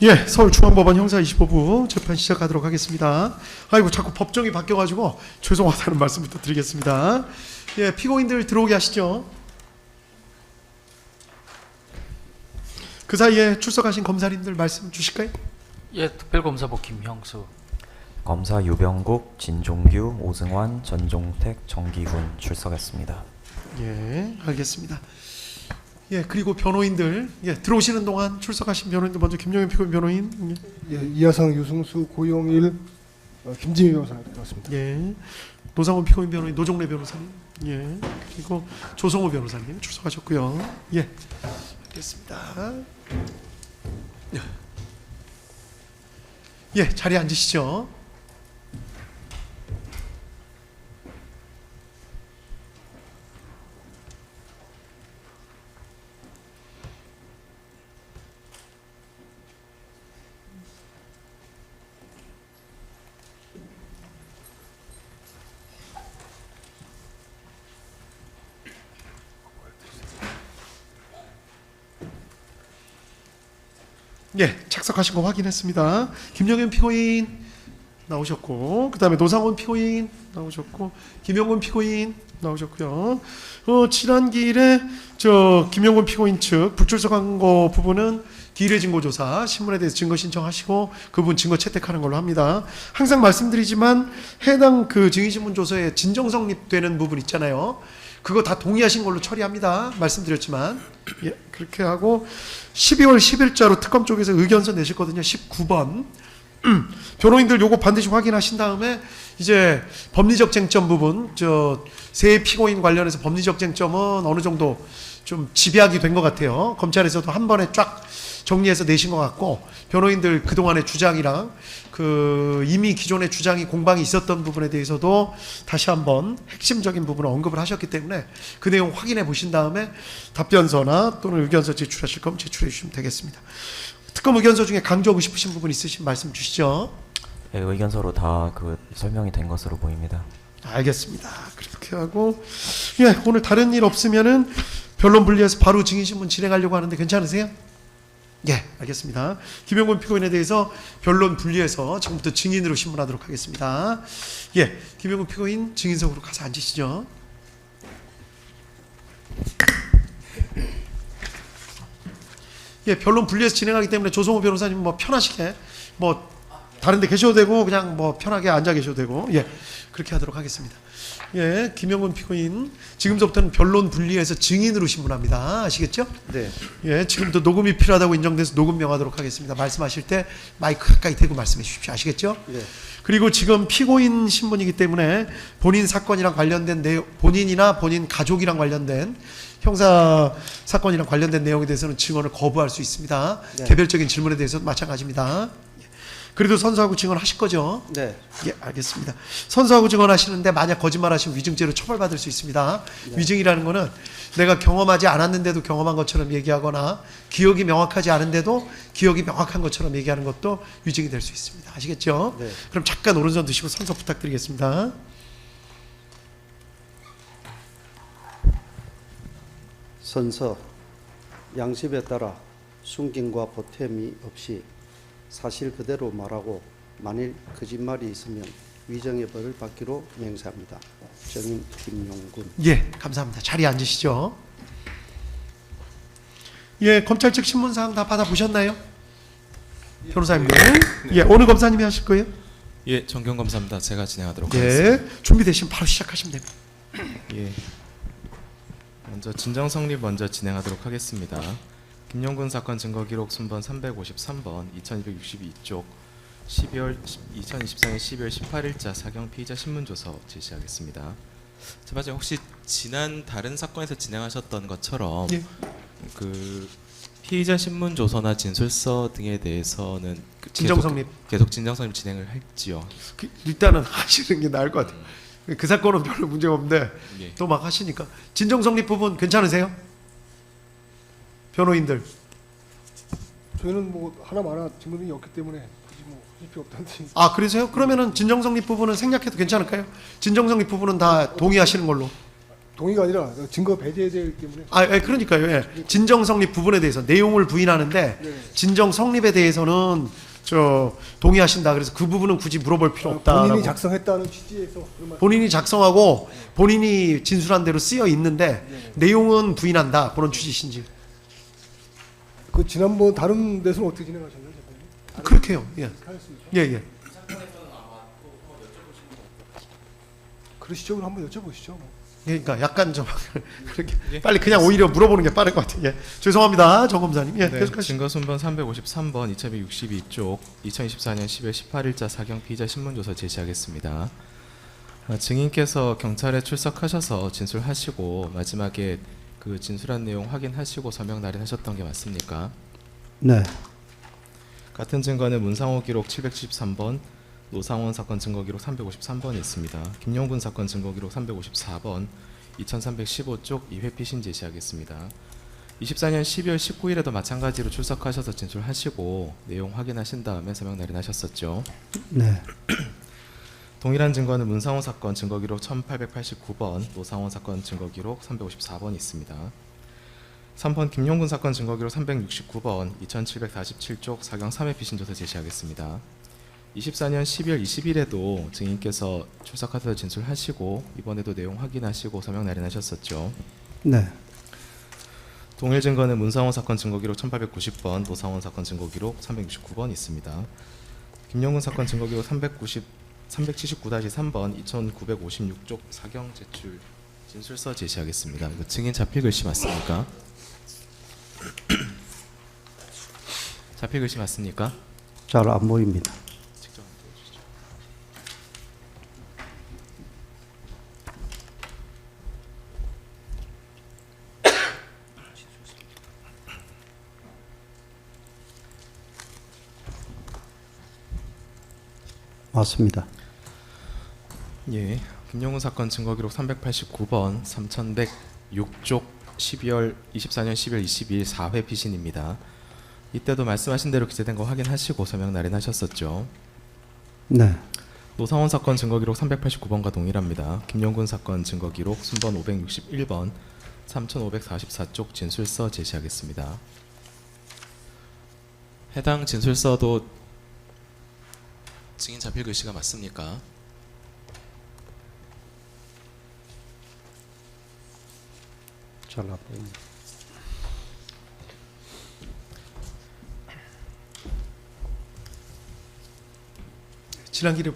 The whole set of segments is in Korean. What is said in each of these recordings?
예, 서울중앙법원 형사 25부 재판 시작하도록 하겠습니다. 아이고, 자꾸 법정이 바뀌어가지고 죄송하다는 말씀부터 드리겠습니다. 예, 피고인들 들어오게 하시죠. 그 사이에 출석하신 검사님들 말씀 주실까요? 예, 특별검사부 김형수. 검사 유병국, 진종규, 오승환, 전종택, 정기훈 출석했습니다. 예, 알겠습니다. 예, 그리고 변호인들, 예, 들어오시는 동안 출석하신 변호인들 먼저 김영현 피고인 변호인. 예, 이하상, 유승수, 고용일, 김지미 변호사 들어왔습니다. 예, 노상원 피고인 변호인, 노종래 변호사님. 예, 그리고 조성호 변호사님 출석하셨고요. 예, 알겠습니다. 예, 자리에 앉으시죠. 예, 착석하신 거 확인했습니다. 김영현 피고인 나오셨고, 그 다음에 노상원 피고인 나오셨고, 김영곤 피고인 나오셨고요. 지난 기일에 김영곤 피고인 측 불출석한 거 부분은 기일의 증거조사 신문에 대해서 증거 신청하시고 그분 증거 채택하는 걸로 합니다. 항상 말씀드리지만 해당 그 증인신문 조서에 진정성립되는 부분 있잖아요. 그거 다 동의하신 걸로 처리합니다. 말씀드렸지만. 예, 그렇게 하고 12월 10일자로 특검 쪽에서 의견서 내셨거든요. 19번. 변호인들 요거 반드시 확인하신 다음에 이제 법리적 쟁점 부분, 세 피고인 관련해서 법리적 쟁점은 어느 정도 좀 집약이 된 것 같아요. 검찰에서도 한 번에 쫙 정리해서 내신 것 같고, 변호인들 그동안의 주장이랑 이미 기존의 주장이 공방이 있었던 부분에 대해서도 다시 한번 핵심적인 부분을 언급을 하셨기 때문에 그 내용 확인해 보신 다음에 답변서나 또는 의견서 제출하실 거면 제출해 주시면 되겠습니다. 특검 의견서 중에 강조하고 싶으신 부분 있으시면 말씀 주시죠. 네, 의견서로 다 설명이 된 것으로 보입니다. 알겠습니다. 그렇게 하고, 예, 오늘 다른 일 없으면은 변론 분리해서 바로 증인신문 진행하려고 하는데 괜찮으세요? 예, 알겠습니다. 김영곤 피고인에 대해서 변론 분리해서 지금부터 증인으로 신문하도록 하겠습니다. 예, 김영곤 피고인 증인석으로 가서 앉으시죠. 예, 변론 분리해서 진행하기 때문에 조성호 변호사님 뭐 편하시게 다른 데 계셔도 되고 그냥 편하게 앉아 계셔도 되고, 예, 그렇게 하도록 하겠습니다. 예, 김영곤 피고인 지금부터는 변론 분리해서 증인으로 신문합니다. 아시겠죠? 네. 예, 지금부터 녹음이 필요하다고 인정돼서 녹음 명하도록 하겠습니다. 말씀하실 때 마이크 가까이 대고 말씀해 주십시오. 아시겠죠? 네. 그리고 지금 피고인 신문이기 때문에 본인 사건이랑 관련된 내용, 본인이나 본인 가족이랑 관련된 형사 사건이랑 관련된 내용에 대해서는 증언을 거부할 수 있습니다. 네. 개별적인 질문에 대해서도 마찬가지입니다. 그래도 선서하고 증언하실 거죠? 네. 예, 알겠습니다. 선서하고 증언하시는데 만약 거짓말하시면 위증죄로 처벌받을 수 있습니다. 네. 위증이라는 거는 내가 경험하지 않았는데도 경험한 것처럼 얘기하거나 기억이 명확하지 않은데도 기억이 명확한 것처럼 얘기하는 것도 위증이 될 수 있습니다. 아시겠죠? 네. 그럼 잠깐 오른손 드시고 선서 부탁드리겠습니다. 선서 양심에 따라 숨김과 보탬이 없이 사실 그대로 말하고 만일 거짓말이 있으면 위정의 벌을 받기로 맹세합니다. 정인 김용군. 예, 감사합니다. 자리에 앉으시죠. 예, 검찰 측 신문사항 다 받아보셨나요? 변호사님들. 예, 어느 검사님이 하실 거예요? 예, 정경 검사입니다. 제가 진행하도록 하겠습니다. 예, 준비되시면 바로 시작하시면 됩니다. 예. 먼저 진정 성립 먼저 진행하도록 하겠습니다. 김용군 사건 증거 기록 순번 353번 2262쪽 2024년 12월 18일자 사경 피의자 신문 조서 제시하겠습니다. 첫 번째, 혹시 지난 다른 사건에서 진행하셨던 것처럼 예. 피의자 신문 조서나 진술서 등에 대해서는 진정 성립. 계속 진정 성립 진행을 할지요? 일단은 하시는 게 나을 것 같아요. 그 사건은 별로 문제가 없는데 예. 또 막 하시니까. 진정 성립 부분 괜찮으세요? 변호인들. 저희는 하나마나 증거등이 없기 때문에 굳이 하실 필요 없다는 뜻이. 아, 그러세요? 그러면은 진정 성립 부분은 생략해도 괜찮을까요? 진정 성립 부분은 다 동의하시는 걸로. 동의가 아니라 증거 배제되기 때문에. 그러니까요. 예. 진정 성립 부분에 대해서 내용을 부인하는데 네. 진정 성립에 대해서는 동의하신다. 그래서 그 부분은 굳이 물어볼 필요 없다라고. 본인이 작성했다는 취지에서 그런 말씀. 본인이 작성하고 본인이 진술한 대로 쓰여 있는데 내용은 부인한다. 그런 취지신지. 그 지난번 다른 데서는 어떻게 진행하셨나요, 재판님? 그렇게요. 예. 하였습니까? 예, 예. 그러시죠? 그럼 한번 여쭤보시죠. 뭐. 그러니까 약간 좀 그렇게 예. 빨리 그냥 오히려 물어보는 게 빠를 것 같아요. 예. 죄송합니다. 정 검사님. 예, 네, 계속하시죠. 증거 순번 353번 2262쪽 2024년 10월 18일자 사경 피의자 신문조서 제시하겠습니다. 증인께서 경찰에 출석하셔서 진술하시고 마지막에 그 진술한 내용 확인하시고 서명 날인하셨던 게 맞습니까? 네, 같은 증거는 문상호 기록 773번, 노상원 사건 증거 기록 353번이 있습니다. 김용군 사건 증거 기록 354번, 2315쪽 2회 피신 제시하겠습니다. 24년 12월 19일에도 마찬가지로 출석하셔서 진술하시고 내용 확인하신 다음에 서명 날인하셨었죠. 네, 동일한 증거는 문상호 사건 증거 기록 1889번, 노상원 사건 증거 기록 354번이 있습니다. 3번 김용군 사건 증거 기록 369번, 2747쪽 사경 3회 피신조서 제시하겠습니다. 24년 12월 20일에도 증인께서 출석하셔서 진술하시고 이번에도 내용 확인하시고 서명 날인하셨었죠. 네, 동일 증거는 문상원 사건 증거 기록 1890번, 노상원 사건 증거 기록 369번이 있습니다. 김용군 사건 증거 기록 379-3번 2956쪽 사경 제출 진술서 제시하겠습니다. 이거 증인 자필 글씨 맞습니까? 자필 글씨 맞습니까? 잘 안 보입니다. 직접 한번 보여주시죠. 맞습니다. 예, 김용훈 사건 증거 기록 389번 3106쪽 24년 12월 22일 4회 피신입니다. 이때도 말씀하신 대로 기재된 거 확인하시고 서명 날인하셨었죠. 네, 노상원 사건 증거 기록 389번과 동일합니다. 김용군 사건 증거 기록 순번 561번 3544쪽 진술서 제시하겠습니다. 해당 진술서도 증인 자필 글씨가 맞습니까? 잘 안 보입니다. 지난 길에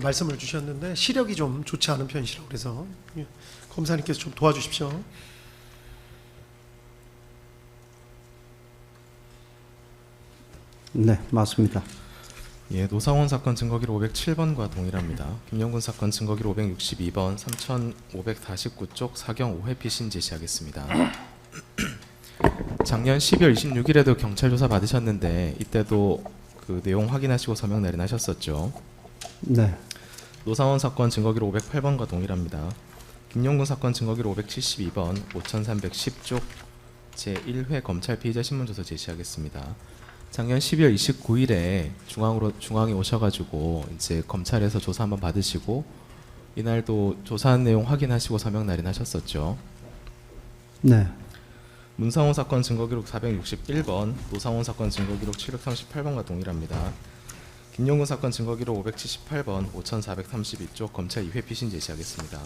말씀을 주셨는데 시력이 좀 좋지 않은 편이시라고 그래서 예, 검사님께서 좀 도와주십시오. 네, 맞습니다. 예, 노상원 사건 증거 기록 507번과 동일합니다. 김용군 사건 증거 기록 562번 3549쪽 사경 5회 피신 제시하겠습니다. 작년 12월 26일에도 경찰 조사 받으셨는데 이때도 그 내용 확인하시고 서명 날인하셨었죠. 네, 노상원 사건 증거 기록 508번과 동일합니다. 김용군 사건 증거 기록 572번 5310쪽 제1회 검찰 피의자 신문조서 제시하겠습니다. 작년 12월 29일에 중앙에 오셔가지고 이제 검찰에서 조사 한번 받으시고 이날도 조사한 내용 확인하시고 서명 날인하셨었죠. 네, 문상호 사건 증거 기록 461번, 노상원 사건 증거 기록 738번과 동일합니다. 김용군 사건 증거 기록 578번, 5432쪽 검찰 2회 피신 제시하겠습니다.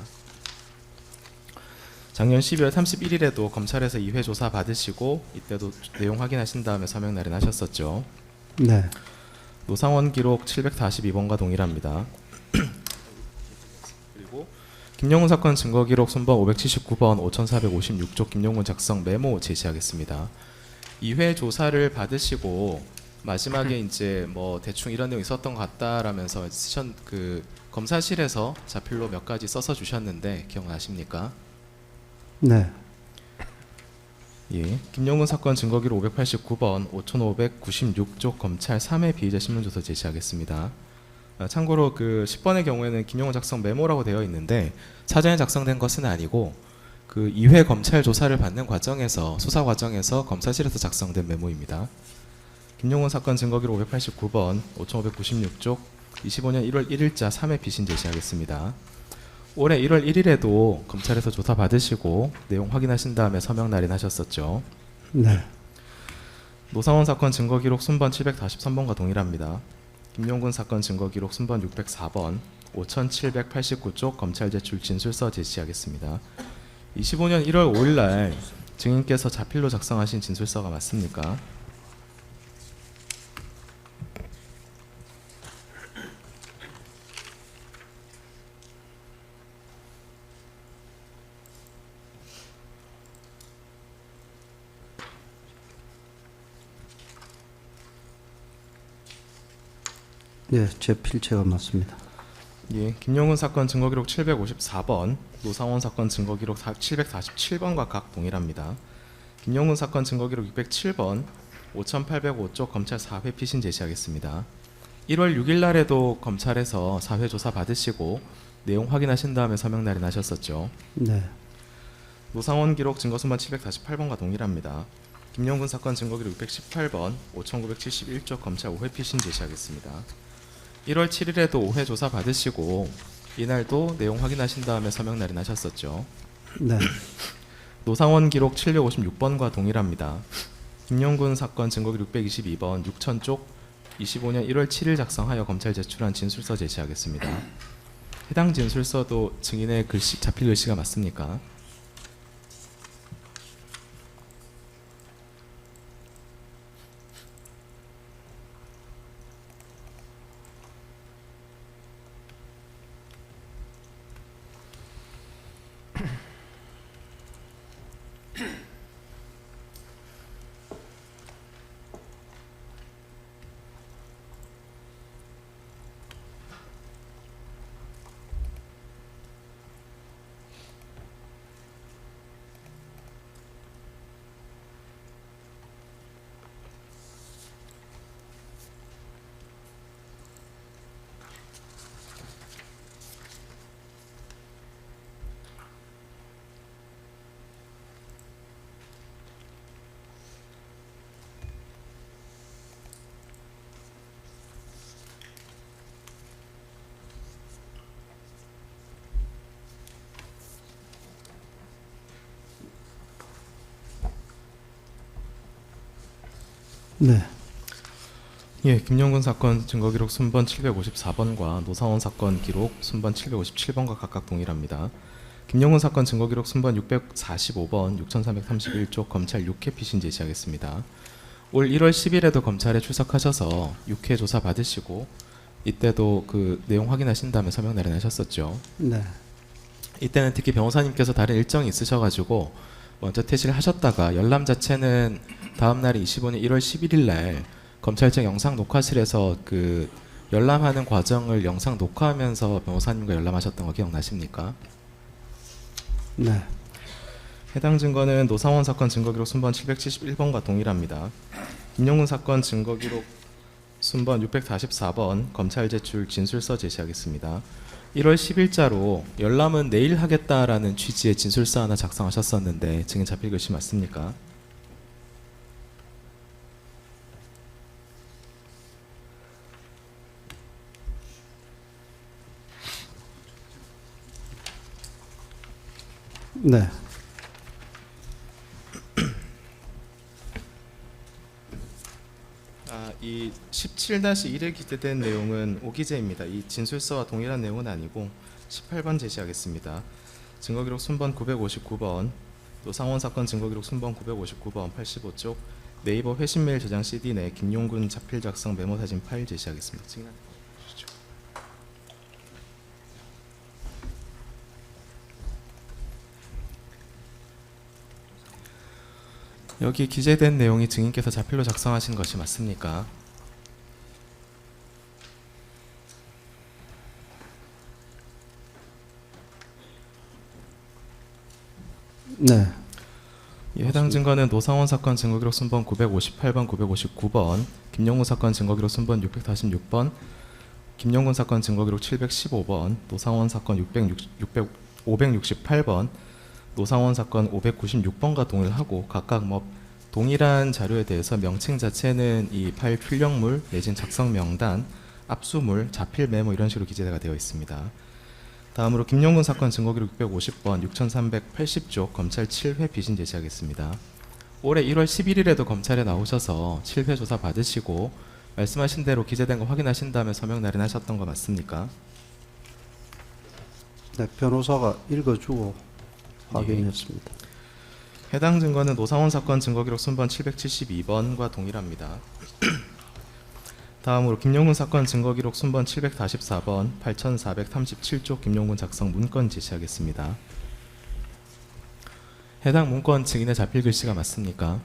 작년 12월 31일에도 검찰에서 2회 조사 받으시고 이때도 내용 확인하신 다음에 서명 날인하셨었죠. 네, 노상원 기록 742번과 동일합니다. 그리고 김용훈 사건 증거 기록 순번 579번 5456쪽 김용훈 작성 메모 제시하겠습니다. 2회 조사를 받으시고 마지막에 이제 뭐 대충 이런 내용 있었던 것 같다라면서 그 검사실에서 자필로 몇 가지 써서 주셨는데 기억나십니까? 네, 예, 김용훈 사건 증거 기록 589번 5596쪽 검찰 3회 피의자 신문조서 제시하겠습니다. 참고로 그 10번의 경우에는 김용훈 작성 메모라고 되어 있는데 사전에 작성된 것은 아니고 그 2회 검찰 조사를 받는 과정에서 수사 과정에서 검사실에서 작성된 메모입니다. 김용훈 사건 증거 기록 589번 5596쪽 25년 1월 1일자 3회 피신 제시하겠습니다. 올해 1월 1일에도 검찰에서 조사 받으시고 내용 확인하신 다음에 서명 날인하셨었죠. 네. 노상원 사건 증거 기록 순번 743번과 동일합니다. 김용군 사건 증거 기록 순번 604번 5789쪽 검찰 제출 진술서 제시하겠습니다. 25년 1월 5일 날 증인께서 자필로 작성하신 진술서가 맞습니까? 예, 제 필체가 맞습니다. 예, 김용훈 사건 증거기록 754번, 노상원 사건 증거기록 747번과 각 동일합니다. 김용훈 사건 증거기록 607번, 5805쪽 검찰 4회 피신 제시하겠습니다. 1월 6일 날에도 검찰에서 4회 조사 받으시고 내용 확인하신 다음에 서명 날인하셨었죠. 네. 노상원 기록 증거순번 748번과 동일합니다. 김용근 사건 증거기록 618번, 5971쪽 검찰 5회 피신 제시하겠습니다. 1월 7일에도 5회 조사 받으시고 이날도 내용 확인하신 다음에 서명 날인하셨었죠. 네. 노상원 기록 756번과 동일합니다. 김용근 사건 증거기록 622번, 6000쪽 25년 1월 7일 작성하여 검찰 제출한 진술서 제시하겠습니다. 해당 진술서도 증인의 글씨, 자필 글씨가 맞습니까? 네. 예, 김용근 사건 증거기록 순번 754번과 노상원 사건 기록 순번 757번과 각각 동일합니다. 김용근 사건 증거기록 순번 645번, 6331쪽 검찰 6회 피신 제시하겠습니다. 올 1월 10일에도 검찰에 출석하셔서 6회 조사 받으시고 이때도 그 내용 확인하신 다음에 서명 날인하셨었죠. 네. 이때는 특히 변호사님께서 다른 일정이 있으셔가지고 먼저 퇴실을 하셨다가 열람 자체는 다음 날이 25년 1월 11일 날 검찰청 영상 녹화실에서 그 열람하는 과정을 영상 녹화하면서 변호사님과 열람하셨던 거 기억나십니까? 네. 해당 증거는 노상원 사건 증거기록 순번 771번과 동일합니다. 김용훈 사건 증거기록 순번 644번 검찰 제출 진술서 제시하겠습니다. 1월 10일자로 열람은 내일 하겠다라는 취지의 진술서 하나 작성하셨었는데 증인 자필 글씨 맞습니까? 네. 이 17-1에 기재된 내용은 오기재입니다. 이 진술서와 동일한 내용은 아니고 18번 제시하겠습니다. 증거기록 순번 959번, 노상원 사건 증거기록 순번 959번 85쪽 네이버 회신 메일 저장 CD 내 김용군 자필 작성 메모 사진 파일 제시하겠습니다. 증인한테 보여주시죠. 여기 기재된 내용이 증인께서 자필로 작성하신 것이 맞습니까? 네. 예, 해당 증거는 노상원 사건 증거기록 순번 958번, 959번, 김용군 사건 증거기록 순번 646번, 김용군 사건 증거기록 715번, 노상원 사건 568번, 노상원 사건 596번과 동일하고 각각 뭐 동일한 자료에 대해서 명칭 자체는 이 파일 출력물 내진 작성 명단, 압수물, 자필 메모 이런 식으로 기재가 되어 있습니다. 다음으로 김용군 사건 증거기록 650번 6380쪽 검찰 7회 비신 제시하겠습니다. 올해 1월 11일에도 검찰에 나오셔서 7회 조사 받으시고 말씀하신 대로 기재된 거 확인하신 다음에 서명 날인하셨던 거 맞습니까? 네, 변호사가 읽어주고 확인했습니다. 해당 증거는 노상원 사건 증거기록 순번 772번과 동일합니다. 다음으로 김용군 사건 증거기록 순번 744번 8437쪽 김용군 작성 문건 제시하겠습니다. 해당 문건 증인의 자필 글씨가 맞습니까?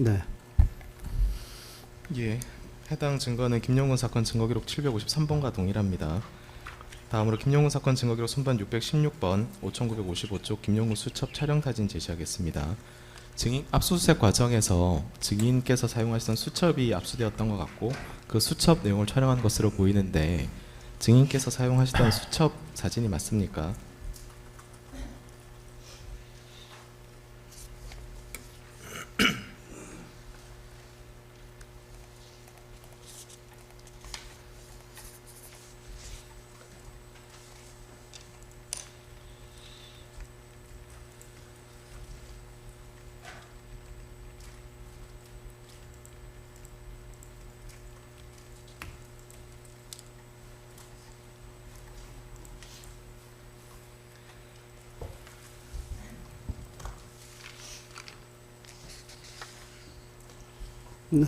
네. 예. 해당 증거는 김용군 사건 증거기록 753번과 동일합니다. 다음으로 김용군 사건 증거기록 순번 616번 5955쪽 김용군 수첩 촬영 사진 제시하겠습니다. 증인 압수수색 과정에서 증인께서 사용하시던 수첩이 압수되었던 것 같고 그 수첩 내용을 촬영한 것으로 보이는데 증인께서 사용하시던 수첩 사진이 맞습니까? 네.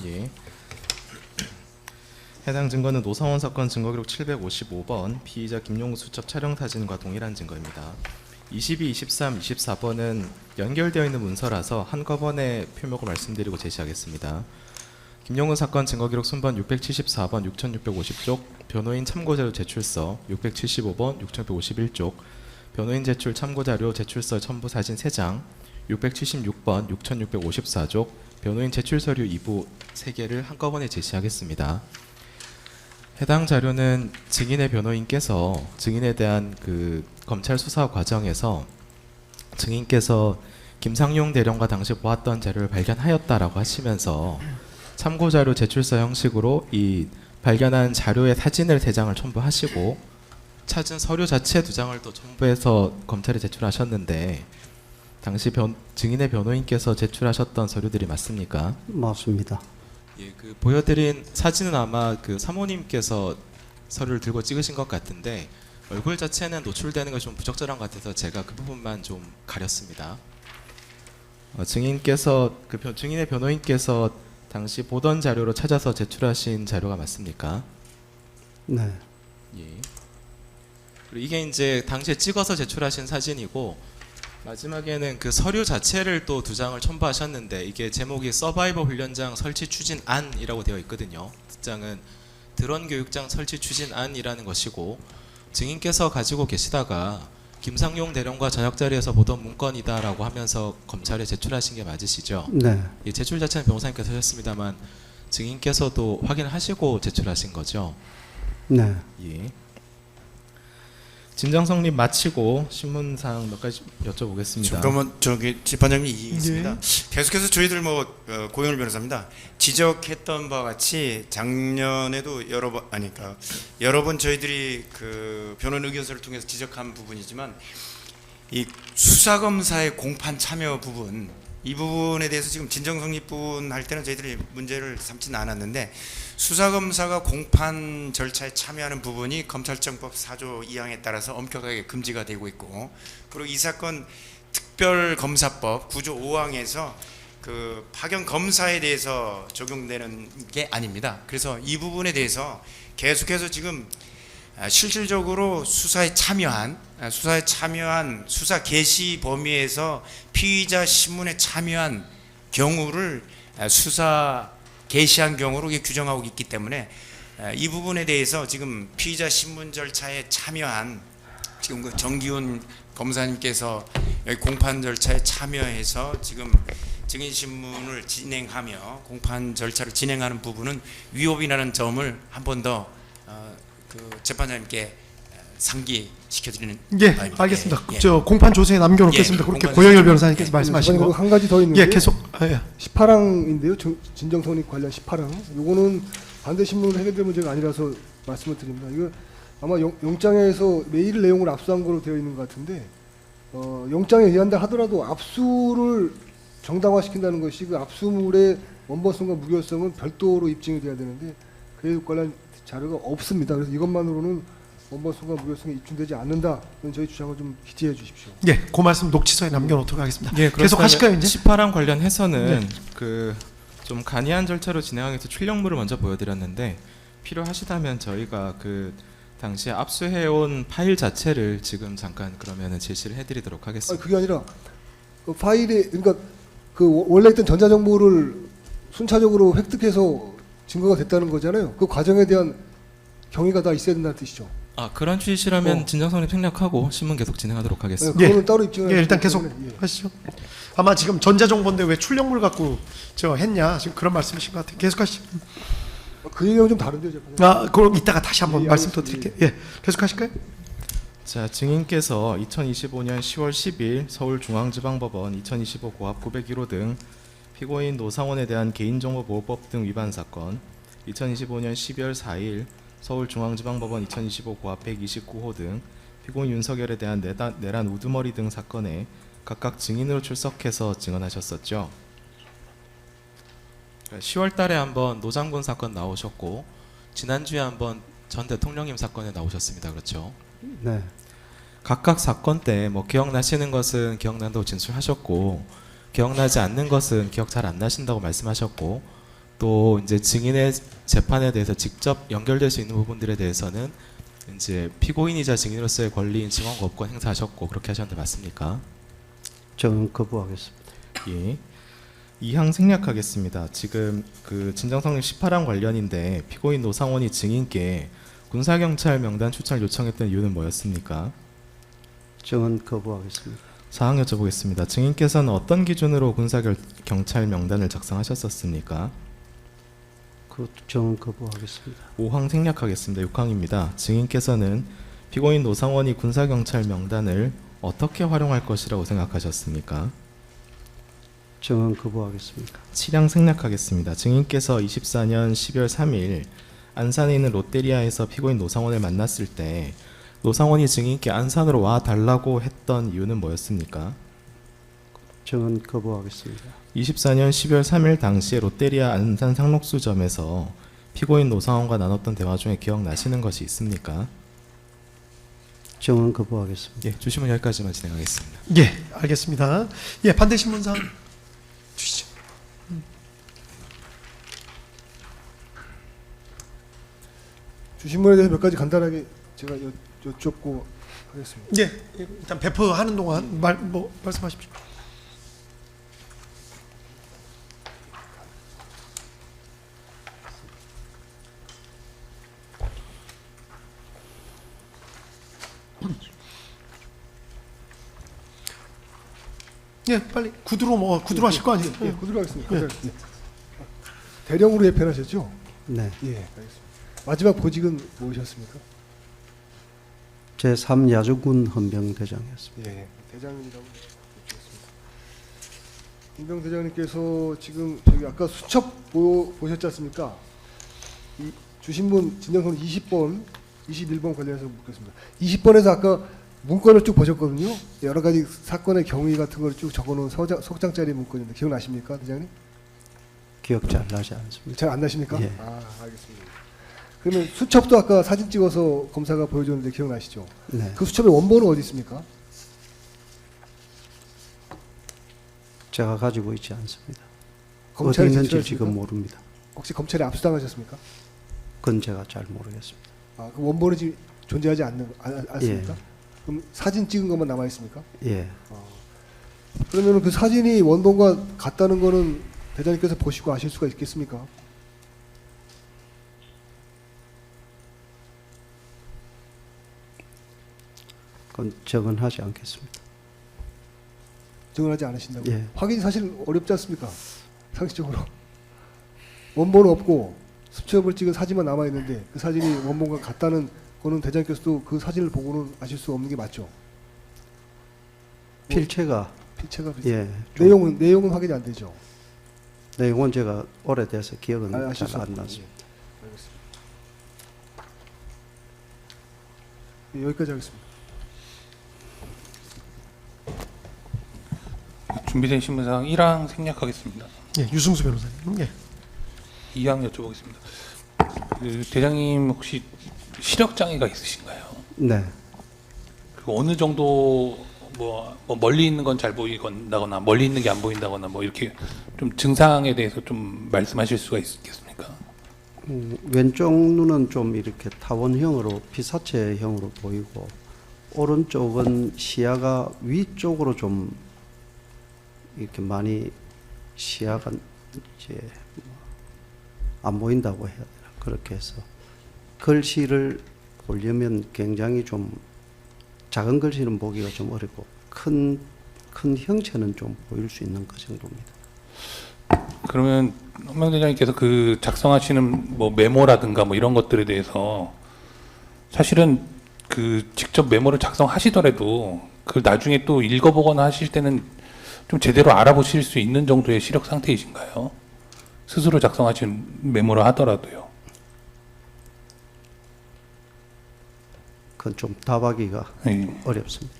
예. 해당 증거는 노상원 사건 증거기록 755번 피의자 김용구 수첩 촬영 사진과 동일한 증거입니다. 22, 23, 24번은 연결되어 있는 문서라서 한꺼번에 표목을 말씀드리고 제시하겠습니다. 김용구 사건 증거기록 순번 674번 6650쪽 변호인 참고자료 제출서 675번 6651쪽 변호인 제출 참고자료 제출서 첨부 사진 3장 676번 6654쪽 변호인 제출 서류 2부 3개를 한꺼번에 제시하겠습니다. 해당 자료는 증인의 변호인께서 증인에 대한 그 검찰 수사 과정에서 증인께서 김상용 대령과 당시 보았던 자료를 발견하였다라고 하시면서 참고자료 제출서 형식으로 이 발견한 자료의 사진을 3장을 첨부하시고 찾은 서류 자체 2장을 또 첨부해서 검찰에 제출하셨는데 당시 증인의 변호인께서 제출하셨던 서류들이 맞습니까? 맞습니다. 예, 그 보여드린 사진은 아마 그 사모님께서 서류를 들고 찍으신 것 같은데 얼굴 자체는 노출되는 것이 좀 부적절한 것 같아서 제가 그 부분만 좀 가렸습니다. 증인께서 증인의 변호인께서 당시 보던 자료로 찾아서 제출하신 자료가 맞습니까? 네. 예. 그리고 이게 이제 당시에 찍어서 제출하신 사진이고 마지막에는 그 서류 자체를 또 2장을 첨부하셨는데 이게 제목이 서바이버 훈련장 설치 추진안이라고 되어 있거든요. 뒷장은 드론교육장 설치 추진안이라는 것이고 증인께서 가지고 계시다가 김상용 대령과 저녁 자리에서 보던 문건이다라고 하면서 검찰에 제출하신 게 맞으시죠? 네. 이 제출 자체는 변호사님께서 하셨습니다만 증인께서도 확인하시고 제출하신 거죠? 네. 예. 진정 성립 마치고 신문사항 몇 가지 여쭤보겠습니다. 그러면 저기 재판장님 이해했습니다. 계속해서 저희들 고영일 변호사입니다. 지적했던 바와 같이 작년에도 여러 번 저희들이 그 변호인 의견서를 통해서 지적한 부분이지만 이 수사 검사의 공판 참여 부분 이 부분에 대해서 지금 진정 성립분 할 때는 저희들이 문제를 삼지는 않았는데 수사검사가 공판 절차에 참여하는 부분이 검찰청법 4조 2항에 따라서 엄격하게 금지가 되고 있고 그리고 이 사건 특별검사법 9조 5항에서 그 파견 검사에 대해서 적용되는 게 아닙니다. 그래서 이 부분에 대해서 계속해서 지금 실질적으로 수사에 참여한 수사 개시 범위에서 피의자 신문에 참여한 경우를 수사 개시한 경우로 규정하고 있기 때문에 이 부분에 대해서 지금 피의자 신문 절차에 참여한 지금 그 정기훈 검사님께서 여기 공판 절차에 참여해서 지금 증인 신문을 진행하며 공판 절차를 진행하는 부분은 위법이라는 점을 한 번 더 그 재판장님께 상기시켜드리는 예, 바입니다. 알겠습니다. 예, 예. 저 공판 조서에 남겨놓겠습니다. 예, 그렇게 공판 고영일 조서. 변호사님께서 예. 말씀하시고 한 가지 더 있는데 예, 계속 예. 18항인데요. 진정 성립 관련 18항. 요거는 반대 신문으로 해결될 문제가 아니라서 말씀을 드립니다. 이거 아마 영장에서 메일 내용을 압수한 거로 되어 있는 것 같은데 영장에 의한다 하더라도 압수를 정당화시킨다는 것이 그 압수물의 원본성과 무결성은 별도로 입증이 돼야 되는데 그에 관련 자료가 없습니다. 그래서 이것만으로는 원본성과 무결성이 입증되지 않는다는 저희 주장을 좀 기재해 주십시오. 예, 그 말씀 녹취서에 남겨놓도록 하겠습니다. 예, 계속 하실까요 이제? 18항 관련해서는 그 좀 간이한 절차로 진행하기 위해서 출력물을 먼저 보여드렸는데 필요하시다면 저희가 그 당시에 압수해온 파일 자체를 지금 잠깐 그러면은 제시를 해드리도록 아니, 하겠습니다. 그게 아니라 그 파일에 그러니까 그 원래 있던 전자정보를 순차적으로 획득해서 증거가 됐다는 거잖아요. 그 과정에 대한 경위가 다 있어야 된다는 뜻이죠. 아 그런 취지시라면 진정성립 생략하고 신문 계속 진행하도록 하겠습니다. 네, 그거는 따로 입증을 예, 일단 계속 예. 하시죠. 아마 지금 전자정보인데 왜 출력물 갖고 저 했냐 지금 그런 말씀이신 것 같아요. 계속 하시죠. 그 얘기랑 좀 다른데요, 재판장님. 그럼 이따가 다시 한번 예, 말씀 더 알겠습니다. 드릴게요. 예, 계속 하실까요? 자, 증인께서 2025년 10월 10일 서울중앙지방법원 2025 고압 901호 등 피고인 노상원에 대한 개인정보보호법 등 위반 사건, 2025년 12월 4일 서울중앙지방법원 2025 고압 129호 등 피고인 윤석열에 대한 내란 우두머리 등 사건에 각각 증인으로 출석해서 증언하셨었죠. 10월 달에 한번 노장군 사건 나오셨고 지난주에 한번 전 대통령님 사건에 나오셨습니다. 그렇죠? 네. 각각 사건 때 뭐 기억나시는 것은 기억난다고 진술하셨고 기억나지 않는 것은 기억 잘 안 나신다고 말씀하셨고 또 이제 증인의 재판에 대해서 직접 연결될 수 있는 부분들에 대해서는 이제 피고인이자 증인으로서의 권리인 증언 거부권 행사하셨고 그렇게 하셨는데 맞습니까? 저는 거부하겠습니다. 예. 2항 생략하겠습니다. 지금 그 진정성립 18항 관련인데 피고인 노상원이 증인께 군사경찰 명단 추천을 요청했던 이유는 뭐였습니까? 저는 거부하겠습니다. 4항 여쭤보겠습니다. 증인께서는 어떤 기준으로 군사경찰 명단을 작성하셨었습니까? 저는 거부하겠습니다. 5항 생략하겠습니다. 6항입니다. 증인께서는 피고인 노상원이 군사경찰 명단을 어떻게 활용할 것이라고 생각하셨습니까? 저는 거부하겠습니다. 7항 생략하겠습니다. 증인께서 24년 12월 3일 안산에 있는 롯데리아에서 피고인 노상원을 만났을 때 노상원이 증인께 안산으로 와 달라고 했던 이유는 뭐였습니까? 저는 거부하겠습니다. 24년 12월 3일 당시에 롯데리아 안산 상록수점에서 피고인 노상원과 나눴던 대화 중에 기억나시는 것이 있습니까? 저는 거부하겠습니다. 예, 주시면 여기까지만 진행하겠습니다. 예, 알겠습니다. 예, 반대 신문상 주시죠. 주신문에 대해서 몇 가지 간단하게 제가 여쭙고 하겠습니다. 예, 일단 배포하는 동안 말씀하십시오. 예, 빨리 구두로 하실 거 아니에요? 예, 예. 구두로 하겠습니다. 예. 대령으로 예편하셨죠? 네. 예, 알겠습니다. 마지막 보직은 무엇이었습니까? 제3야전군 헌병대장이었습니다. 예, 대장님이라고 여쭙겠습니다. 김병 대장님께서 지금 저기 아까 수첩 보셨지 않습니까? 이 주신 분 진정선 20번, 21번 관련해서 묻겠습니다. 20번에서 아까 문건을 쭉 보셨거든요. 여러 가지 사건의 경위 같은 걸 쭉 적어놓은 석장짜리 문건인데 기억나십니까, 대장님? 기억 잘 나지 않습니다. 잘 안 나십니까? 예. 아, 알겠습니다. 그러면 수첩도 아까 사진 찍어서 검사가 보여줬는데 기억나시죠? 네. 그 수첩의 원본은 어디 있습니까? 제가 가지고 있지 않습니다. 어디 검찰에 있는지 제출했습니까? 지금 모릅니다. 혹시 검찰에 압수당하셨습니까? 그건 제가 잘 모르겠습니다. 아, 그 원본이 지금 존재하지 않습니까? 예. 그럼 사진 찍은 것만 남아 있습니까? 예. 그러면 그 사진이 원본과 같다는 거는 대장님께서 보시고 아실 수가 있겠습니까? 그건 적은하지 않겠습니다. 증언하지 않으신다고? 예. 확인이 사실 어렵지 않습니까? 상식적으로. 원본은 없고 수첩을 찍은 사진만 남아 있는데 그 사진이 원본과 같다는 거는 대장님께서도 그 사진을 보고는 아실 수 없는 게 맞죠? 필체가 필체가 예. 좀 내용은 확인이 안 되죠. 내용은 제가 오래돼서 기억은 아실 수 잘 안 없군요. 났습니다. 예, 알겠습니다. 예, 여기까지 하겠습니다. 준비된 신문사항 1항 생략하겠습니다. 예, 유승수 변호사님. 예. 2항 여쭤보겠습니다. 그 대장님 혹시 시력 장애가 있으신가요? 네. 그리고 어느 정도 뭐 멀리 있는 건 잘 보인다거나 멀리 있는 게 안 보인다거나 뭐 이렇게 좀 증상에 대해서 좀 말씀하실 수가 있겠습니까? 왼쪽 눈은 좀 이렇게 타원형으로 피사체형으로 보이고 오른쪽은 시야가 위쪽으로 좀 이렇게 많이 시야가 이제 안 보인다고 해야 되나 그렇게 해서 글씨를 보려면 굉장히 좀 작은 글씨는 보기가 좀 어렵고 큰 형체는 좀 보일 수 있는 그 정도입니다. 그러면 헌병대장님께서 그 작성하시는 뭐 메모라든가 뭐 이런 것들에 대해서 사실은 그 직접 메모를 작성하시더라도 그 나중에 또 읽어보거나 하실 때는 좀 제대로 알아보실 수 있는 정도의 시력 상태이신가요? 스스로 작성하신 메모를 하더라도요. 그건 좀 답하기가 네. 어렵습니다.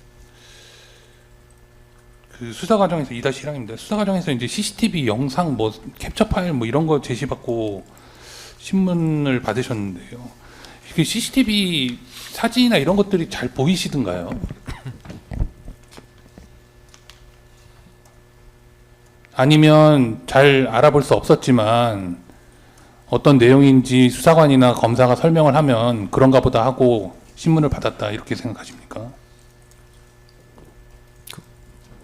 그 수사 과정에서 2-1항입니다. 수사 과정에서 이제 CCTV 영상 뭐 캡처 파일 뭐 이런 거 제시받고 신문을 받으셨는데요. 이게 CCTV 사진이나 이런 것들이 잘 보이시던가요? 아니면 잘 알아볼 수 없었지만 어떤 내용인지 수사관이나 검사가 설명을 하면 그런가 보다 하고 신문을 받았다 이렇게 생각하십니까?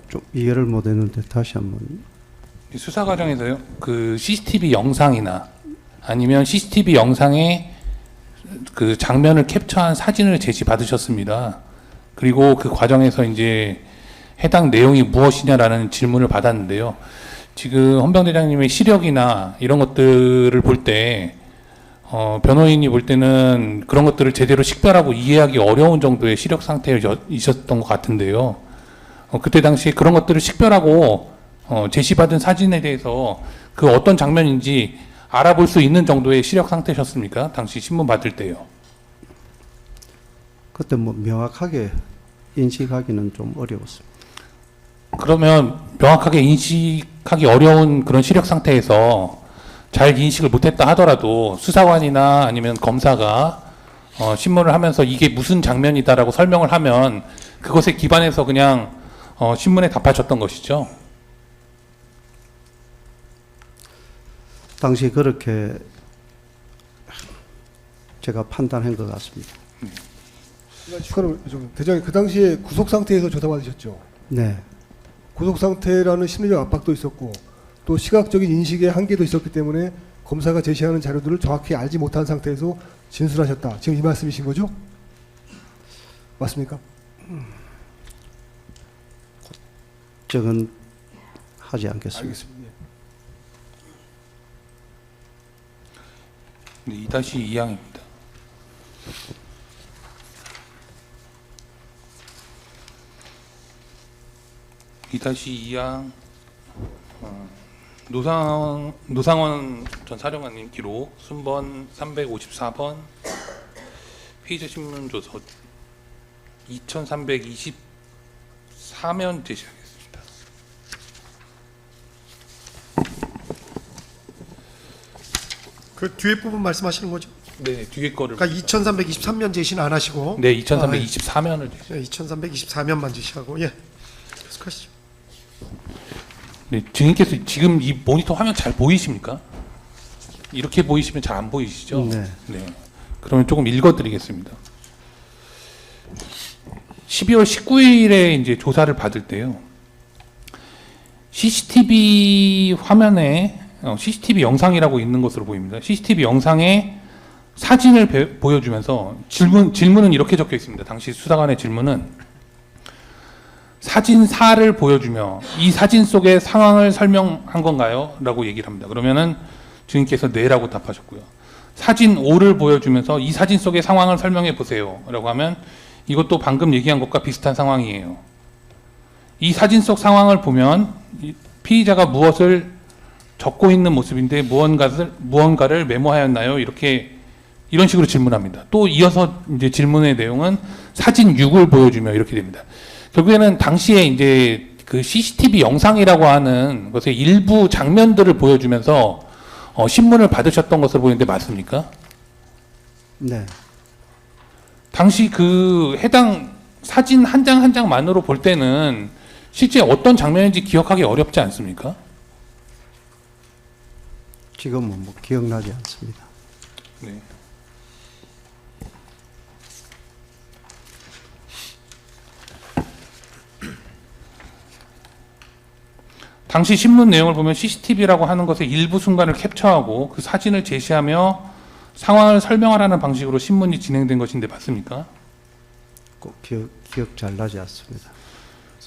좀 이해를 못했는데 다시 한번. 수사 과정에서요. 그 CCTV 영상이나 아니면 CCTV 영상에 그 장면을 캡처한 사진을 제시받으셨습니다. 그리고 그 과정에서 이제 해당 내용이 무엇이냐라는 질문을 받았는데요. 지금 헌병대장님의 시력이나 이런 것들을 볼 때 변호인이 볼 때는 그런 것들을 제대로 식별하고 이해하기 어려운 정도의 시력 상태이셨던 것 같은데요. 그때 당시에 그런 것들을 식별하고 제시받은 사진에 대해서 그 어떤 장면인지 알아볼 수 있는 정도의 시력 상태셨습니까? 당시 신문 받을 때요. 그때 뭐 명확하게 인식하기는 좀 어려웠습니다. 그러면 명확하게 인식하기 어려운 그런 시력 상태에서 잘 인식을 못했다 하더라도 수사관이나 아니면 검사가 신문을 하면서 이게 무슨 장면이다라고 설명을 하면 그것에 기반해서 그냥 신문에 답하셨던 것이죠. 당시 그렇게 제가 판단한 것 같습니다. 축하를 좀 대장님 그 당시에 구속 상태에서 조사받으셨죠? 네. 구속 상태라는 심리적 압박도 있었고 또 시각적인 인식의 한계도 있었기 때문에 검사가 제시하는 자료들을 정확히 알지 못한 상태에서 진술하셨다. 지금 이 말씀이신 거죠? 맞습니까? 적은 하지 않겠습니다. 알겠습니다. 네, 2-2항입니다. 2-2항 노상원 전 사령관님 기록 순번 354번 피의자 신문 조서 2324면 제시하겠습니다. 그 뒤에 부분 말씀하시는 거죠? 네, 뒤에 거를 그러니까 2323면 제시는 안 하시고 네, 2324면을 제시. 네, 2324면만 제시하고 예. 계속하시죠. 네, 증인께서 지금 이 모니터 화면 잘 보이십니까? 이렇게 보이시면 잘 안 보이시죠? 네. 네. 그러면 조금 읽어드리겠습니다. 12월 19일에 이제 조사를 받을 때요. CCTV 화면에 CCTV 영상이라고 있는 것으로 보입니다. CCTV 영상에 사진을 보여주면서 질문은 이렇게 적혀 있습니다. 당시 수사관의 질문은 사진사를 보여주며 이 사진 속의 상황을 설명한 건가요? 라고 얘기를 합니다. 그러면은 증인께서 네라고 답하셨고요. 사진 5를 보여주면서 이 사진 속의 상황을 설명해 보세요. 라고 하면 이것도 방금 얘기한 것과 비슷한 상황이에요. 이 사진 속 상황을 보면 피의자가 무엇을 적고 있는 모습인데 무언가를 메모하였나요? 이런 식으로 질문합니다. 또 이어서 이제 질문의 내용은 사진 6을 보여주며 이렇게 됩니다. 결국에는 당시에 이제 그 CCTV 영상이라고 하는 것의 일부 장면들을 보여주면서 신문을 받으셨던 것으로 보이는데 맞습니까? 네. 당시 그 해당 사진 한 장 한 장만으로 볼 때는 실제 어떤 장면인지 기억하기 어렵지 않습니까? 지금은 뭐 기억나지 않습니다. 네. 당시 신문 내용을 보면 CCTV라고 하는 것의 일부 순간을 캡처하고 그 사진을 제시하며 상황을 설명하라는 방식으로 신문이 진행된 것인데 맞습니까? 꼭 기억 잘 나지 않습니다.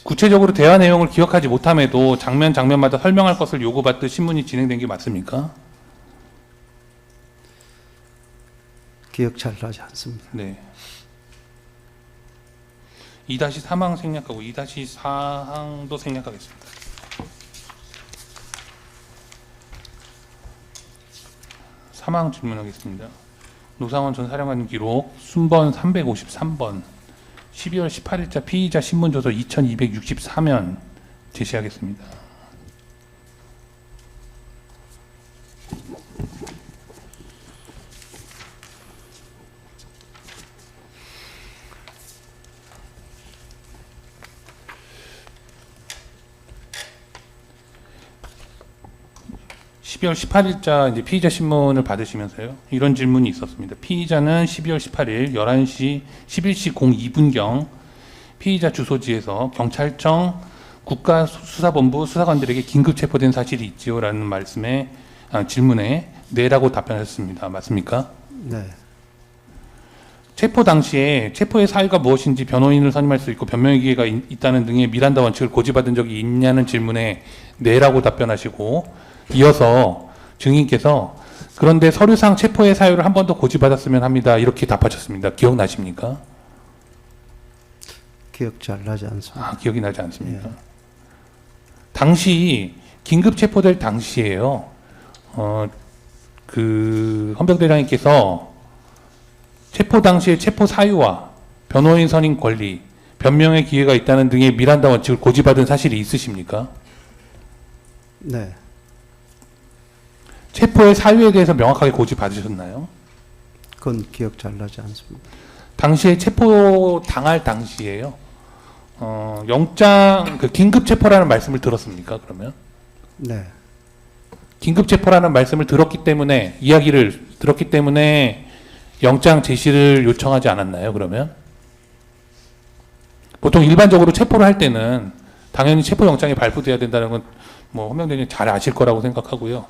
구체적으로 대화 내용을 기억하지 못함에도 장면마다 설명할 것을 요구받듯 신문이 진행된 게 맞습니까? 기억 잘 나지 않습니다. 네. 2-3항 생략하고 2-4항도 생략하겠습니다. 사망 질문하겠습니다. 노상원 전 사령관님 기록 순번 353번 12월 18일자 피의자 신문조서 2264면 제시하겠습니다. (12월 18일자) 이제 피의자 신문을 받으시면서요. 이런 질문이 있었습니다. 피의자는 12월 18일 11시 11시 02분경 피의자 주소지에서 경찰청 국가수사본부 수사관들에게 긴급 체포된 사실이 있지요라는 질문에 네라고 답변했습니다. 맞습니까? 네. 체포 당시에 체포의 사유가 무엇인지 변호인을 선임할 수 있고 변명의 기회가 있다는 등의 미란다 원칙을 고지받은 적이 있냐는 질문에 네라고 답변하시고 이어서 증인께서 그런데 서류상 체포의 사유를 한 번 더 고지받았으면 합니다. 이렇게 답하셨습니다. 기억나십니까? 기억 잘 나지 않습니다. 기억이 나지 않습니까? 예. 당시 긴급 체포될 당시에요. 그 헌병대장님께서 체포 당시의 체포 사유와 변호인 선임 권리, 변명의 기회가 있다는 등의 미란다 원칙을 고지받은 사실이 있으십니까? 네. 체포의 사유에 대해서 명확하게 고지받으셨나요? 그건 기억 잘 나지 않습니다. 당시에 체포 당할 당시에요. 영장 긴급 체포라는 말씀을 들었습니까? 그러면 네. 긴급 체포라는 말씀을 들었기 때문에 이야기를 들었기 때문에 영장 제시를 요청하지 않았나요? 그러면 보통 일반적으로 체포를 할 때는 당연히 체포 영장이 발부돼야 된다는 건 뭐 헌병대장님 잘 아실 거라고 생각하고요.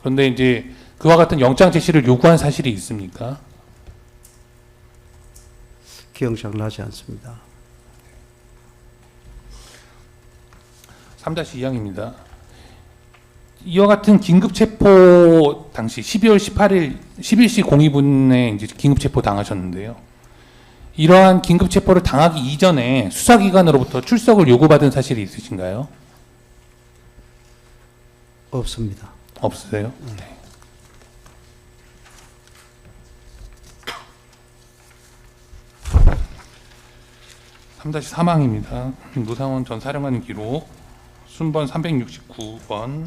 그런데 이제 그와 같은 영장 제시를 요구한 사실이 있습니까? 기억 잘 나지 않습니다. 3-2항입니다. 이와 같은 긴급 체포 당시 12월 18일 11시 02분에 이제 긴급 체포 당하셨는데요. 이러한 긴급 체포를 당하기 이전에 수사기관으로부터 출석을 요구받은 사실이 있으신가요? 없습니다. 없으세요? 네. (3-4망입니다) 노상원 전 사령관님 기록 순번 369번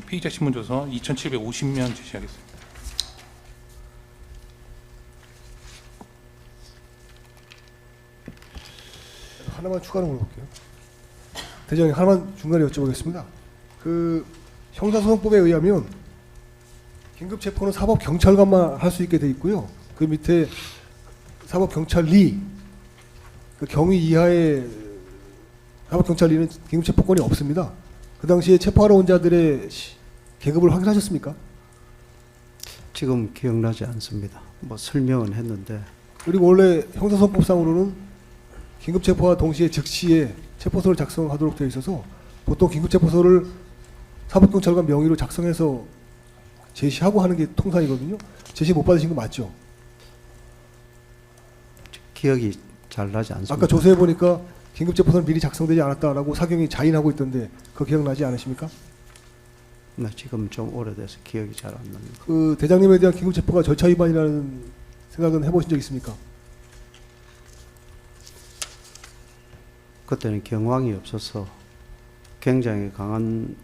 피의자 신문조서 2750면 제시하겠습니다. 하나만 추가로 물어볼게요. 대장님 하나만 중간에 여쭤보겠습니다. 그 형사소송법에 의하면 긴급 체포는 사법 경찰관만 할 수 있게 돼 있고요. 그 밑에 사법 경찰리 그 경위 이하의 사법 경찰리는 긴급 체포권이 없습니다. 그 당시에 체포하러 온 자들의 계급을 확인하셨습니까? 지금 기억나지 않습니다. 뭐 설명은 했는데 그리고 원래 형사소송법상으로는 긴급 체포와 동시에 즉시에 체포서를 작성하도록 되어 있어서 보통 긴급 체포서를 사법경찰관 명의로 작성해서 제시하고 하는 게 통상이거든요. 제시 못 받으신 거 맞죠? 기억이 잘 나지 않습니다. 아까 조사해 보니까 긴급 체포서는 미리 작성되지 않았다라고 사경이 자인하고 있던데 그거 기억나지 않으십니까? 네, 지금 좀 오래돼서 기억이 잘 안 납니다. 그 대장님에 대한 긴급 체포가 절차 위반이라는 생각은 해보신 적 있습니까? 그때는 경황이 없어서 굉장히 강한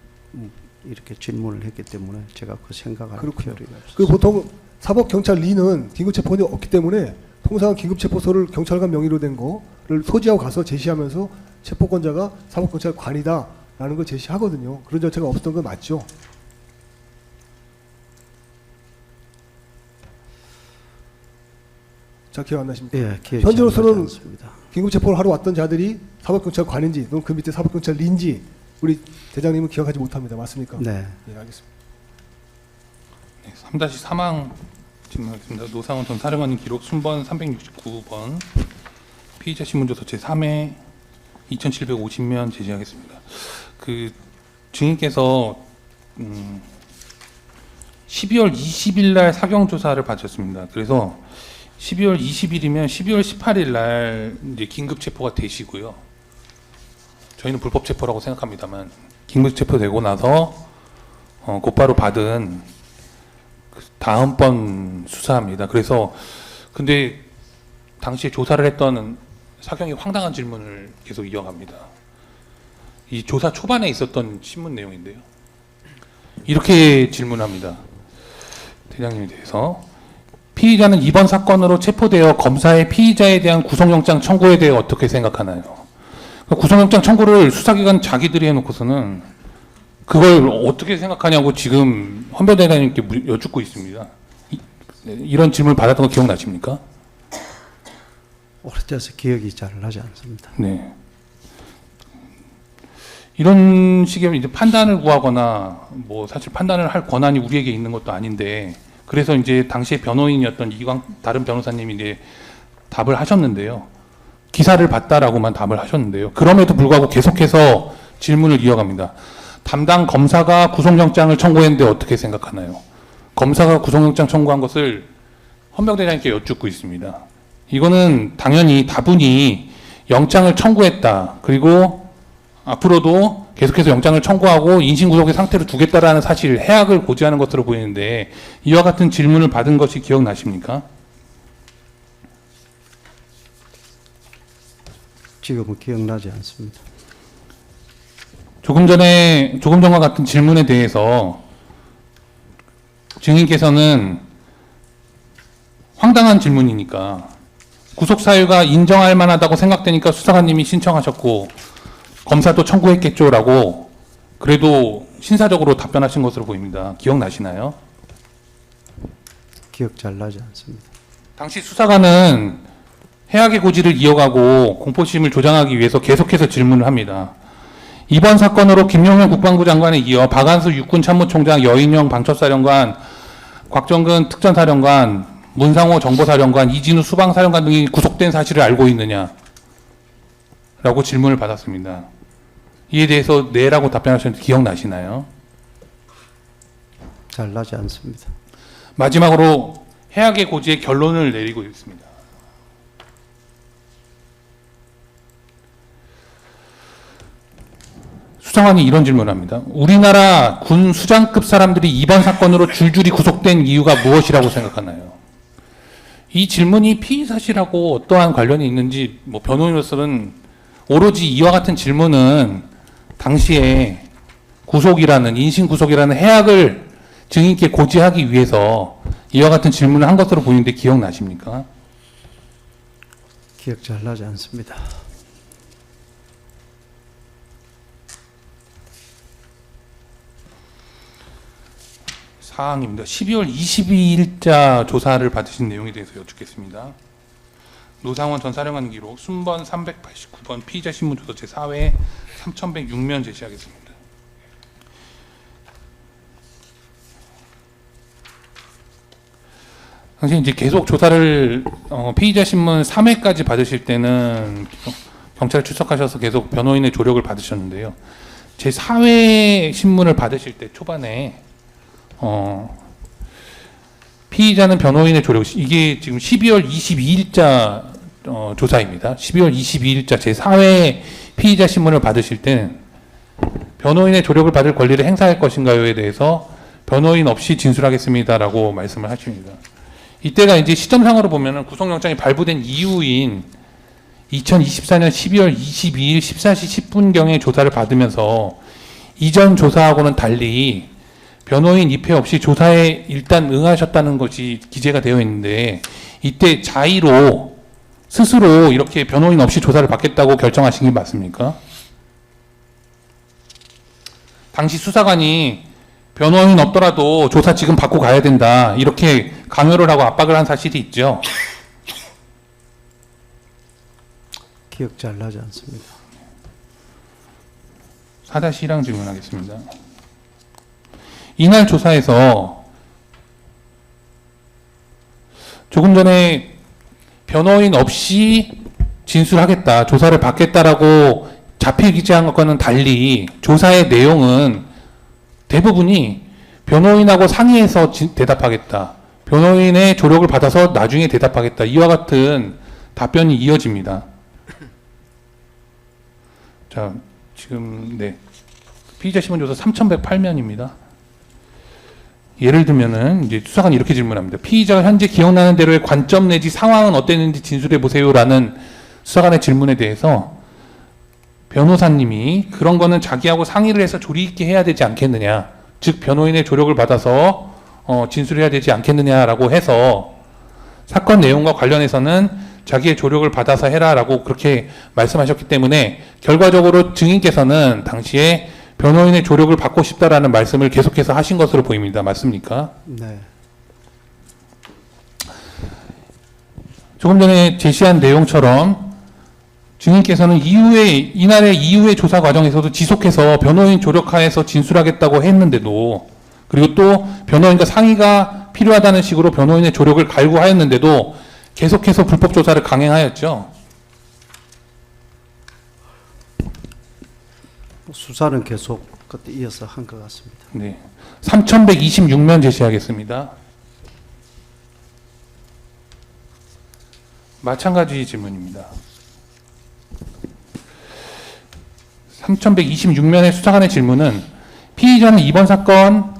이렇게 질문을 했기 때문에 제가 그 생각할 그렇군요. 필요가 없었어요. 그 보통 사법경찰리는 긴급체포권이 없기 때문에 통상 긴급체포서를 경찰관 명의로 된 거를 소지하고 가서 제시하면서 체포권자가 사법경찰관이다라는 걸 제시하거든요. 그런 절차가 없었던 건 맞죠? 자, 기억 안 나십니까? 예, 기억이 현재로서는 잘 나지 않습니다. 긴급체포를 하러 왔던 자들이 사법경찰관인지 또는 그 밑에 사법경찰리인지 우리 대장님은 기억하지 못합니다. 맞습니까? 네. 예, 알겠습니다. 네, 3-4망 질문하겠습니다. 노상원 전 사령관님 기록 순번 369번 피의자 신문조서 제3회 2750면 제시하겠습니다. 그 증인께서 12월 20일 날 사경 조사를 받으셨습니다. 그래서 12월 20일이면 12월 18일 날 이제 긴급 체포가 되시고요. 저희는 불법 체포라고 생각합니다만 긴급 체포되고 나서 곧바로 받은 그 다음번 수사입니다. 그래서 근데 당시에 조사를 했던 사경이 황당한 질문을 계속 이어갑니다. 이 조사 초반에 있었던 신문 내용인데요. 이렇게 질문합니다. 대장님에 대해서 피의자는 이번 사건으로 체포되어 검사의 피의자에 대한 구속영장 청구에 대해 어떻게 생각하나요? 구속영장 청구를 수사기관 자기들이 해놓고서는 그걸 어떻게 생각하냐고 지금 헌변대장님께 여쭙고 있습니다. 이런 질문을 받았던 거 기억나십니까? 오래돼서 기억이 잘 나지 않습니다. 네. 이런 식의 이제 판단을 구하거나 뭐 사실 판단을 할 권한이 우리에게 있는 것도 아닌데 그래서 이제 당시에 변호인이었던 이광 다른 변호사님이 이제 답을 하셨는데요. 기사를 봤다라고만 답을 하셨는데요. 그럼에도 불구하고 계속해서 질문을 이어갑니다. 담당 검사가 구속영장을 청구했는데 어떻게 생각하나요? 검사가 구속영장 청구한 것을 헌병대장님께 여쭙고 있습니다. 이거는 당연히 다분히 영장을 청구했다. 그리고 앞으로도 계속해서 영장을 청구하고 인신구속의 상태로 두겠다라는 사실, 해악을 고지하는 것으로 보이는데 이와 같은 질문을 받은 것이 기억나십니까? 지금은 기억나지 않습니다. 조금 전과 같은 질문에 대해서 증인께서는 황당한 질문이니까 구속 사유가 인정할 만하다고 생각되니까 수사관님이 신청하셨고 검사도 청구했겠죠라고 그래도 신사적으로 답변하신 것으로 보입니다. 기억나시나요? 기억 잘 나지 않습니다. 당시 수사관은 해악의 고지를 이어가고 공포심을 조장하기 위해서 계속해서 질문을 합니다. 이번 사건으로 김용현 국방부 장관에 이어 박한수 육군참모총장, 여인영 방첩사령관, 곽정근 특전사령관, 문상호 정보사령관, 이진우 수방사령관 등이 구속된 사실을 알고 있느냐? 라고 질문을 받았습니다. 이에 대해서 네라고 답변하셨는데 기억나시나요? 잘 나지 않습니다. 마지막으로 해악의 고지의 결론을 내리고 있습니다. 수사관이 이런 질문을 합니다. 우리나라 군 수장급 사람들이 이번 사건으로 줄줄이 구속된 이유가 무엇이라고 생각하나요? 이 질문이 피의 사실하고 어떠한 관련이 있는지 뭐 변호인으로서는 오로지 이와 같은 질문은 당시에 구속이라는 인신 구속이라는 해악을 증인께 고지하기 위해서 이와 같은 질문을 한 것으로 보이는데 기억나십니까? 기억 잘 나지 않습니다. 사항입니다. 12월 22일자 조사를 받으신 내용에 대해서 여쭙겠습니다. 노상원 전 사령관 기록 순번 389번 피의자 신문조서 제4회 3106면 제시하겠습니다. 당시 이제 계속 조사를 피의자 신문 3회까지 받으실 때는 경찰에 출석하셔서 계속 변호인의 조력을 받으셨는데요. 제 4회 신문을 받으실 때 초반에 피의자는 변호인의 조력, 이게 지금 12월 22일자 조사입니다. 12월 22일자 제 4회 피의자 신문을 받으실 때는 변호인의 조력을 받을 권리를 행사할 것인가요에 대해서 변호인 없이 진술하겠습니다라고 말씀을 하십니다. 이때가 이제 시점상으로 보면은 구속영장이 발부된 이후인 2024년 12월 22일 14시 10분경에 조사를 받으면서 이전 조사하고는 달리 변호인 입회 없이 조사에 일단 응하셨다는 것이 기재가 되어 있는데 이때 자의로 스스로 이렇게 변호인 없이 조사를 받겠다고 결정하신 게 맞습니까? 당시 수사관이 변호인 없더라도 조사 지금 받고 가야 된다 이렇게 강요를 하고 압박을 한 사실이 있죠. 기억 잘 나지 않습니다. 4-1항 질문하겠습니다. 이날 조사에서 조금 전에 변호인 없이 진술하겠다, 조사를 받겠다라고 자필 기재한 것과는 달리 조사의 내용은 대부분이 변호인하고 상의해서 대답하겠다, 변호인의 조력을 받아서 나중에 대답하겠다, 이와 같은 답변이 이어집니다. 자, 지금 피의자 신문조서 3108면입니다. 예를 들면은 이제 수사관이 이렇게 질문합니다. 피의자가 현재 기억나는 대로의 관점 내지 상황은 어땠는지 진술해 보세요라는 수사관의 질문에 대해서 변호사님이 그런 거는 자기하고 상의를 해서 조리 있게 해야 되지 않겠느냐, 즉 변호인의 조력을 받아서 진술해야 되지 않겠느냐라고 해서 사건 내용과 관련해서는 자기의 조력을 받아서 해라라고 그렇게 말씀하셨기 때문에 결과적으로 증인께서는 당시에 변호인의 조력을 받고 싶다라는 말씀을 계속해서 하신 것으로 보입니다. 맞습니까? 네. 조금 전에 제시한 내용처럼 증인께서는 이날의 이후의 조사 과정에서도 지속해서 변호인 조력하에서 진술하겠다고 했는데도, 그리고 또 변호인과 상의가 필요하다는 식으로 변호인의 조력을 갈구하였는데도 계속해서 불법 조사를 강행하였죠. 수사는 계속 그때 이어서 한 것 같습니다. 네. 3126면 제시하겠습니다. 마찬가지 질문입니다. 3126면의 수사관의 질문은 피의자는 이번 사건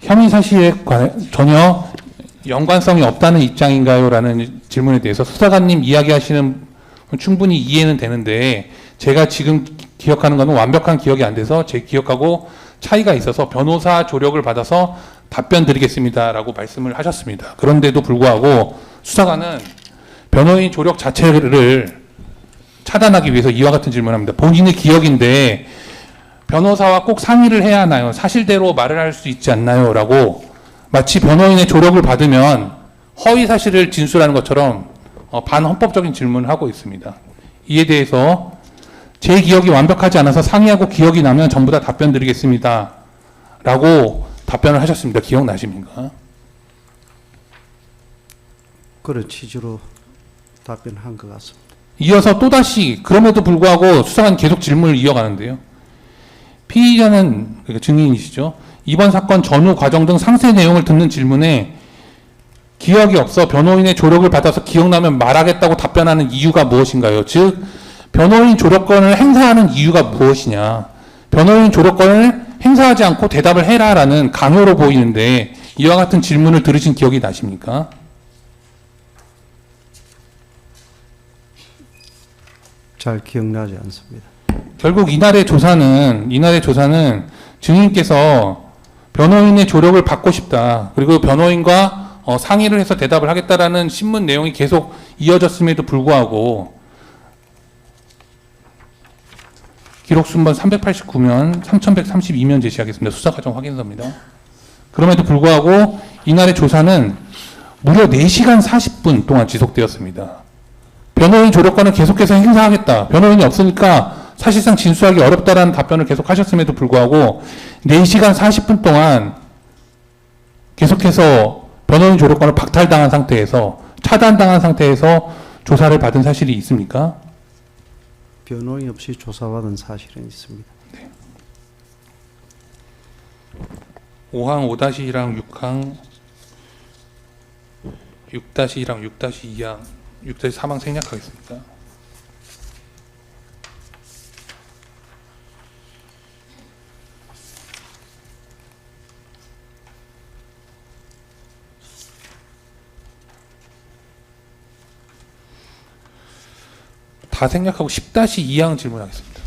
혐의 사실에 전혀 연관성이 없다는 입장인가요? 라는 질문에 대해서 수사관님 이야기하시는 충분히 이해는 되는데 제가 지금 기억하는 것은 완벽한 기억이 안 돼서 제 기억하고 차이가 있어서 변호사 조력을 받아서 답변 드리겠습니다라고 말씀을 하셨습니다. 그런데도 불구하고 수사관은 변호인 조력 자체를 차단하기 위해서 이와 같은 질문을 합니다. 본인의 기억인데 변호사와 꼭 상의를 해야 하나요? 사실대로 말을 할 수 있지 않나요? 라고 마치 변호인의 조력을 받으면 허위 사실을 진술하는 것처럼 반헌법적인 질문을 하고 있습니다. 이에 대해서 제 기억이 완벽하지 않아서 상의하고 기억이 나면 전부 다 답변 드리겠습니다 라고 답변을 하셨습니다. 기억나십니까? 그런 취지로 답변한 것 같습니다. 이어서 또다시 그럼에도 불구하고 수사관 계속 질문을 이어가는데요. 피의자는, 그러니까 증인이시죠, 이번 사건 전후 과정 등 상세 내용을 듣는 질문에 기억이 없어 변호인의 조력을 받아서 기억나면 말하겠다고 답변하는 이유가 무엇인가요? 즉 변호인 조력권을 행사하는 이유가 무엇이냐, 변호인 조력권을 행사하지 않고 대답을 해라라는 강요로 보이는데 이와 같은 질문을 들으신 기억이 나십니까? 잘 기억나지 않습니다. 결국 이날의 조사는 증인께서 변호인의 조력을 받고 싶다. 그리고 변호인과 상의를 해서 대답을 하겠다라는 신문 내용이 계속 이어졌음에도 불구하고 기록 순번 389면 3132면 제시하겠습니다. 수사과정 확인서입니다. 그럼에도 불구하고 이날의 조사는 무려 4시간 40분 동안 지속되었습니다. 변호인 조력권을 계속해서 행사하겠다. 변호인이 없으니까 사실상 진술하기 어렵다라는 답변을 계속 하셨음에도 불구하고 4시간 40분 동안 계속해서 변호인 조력권을 박탈당한 상태에서 차단당한 상태에서 조사를 받은 사실이 있습니까? 변호인 없이 조사받은 사실은 있습니다. 5항 5-1랑 6항 6-1항 6-2항 6-3항 생략하겠습니다. 다 생략하고 10-2항 질문하겠습니다.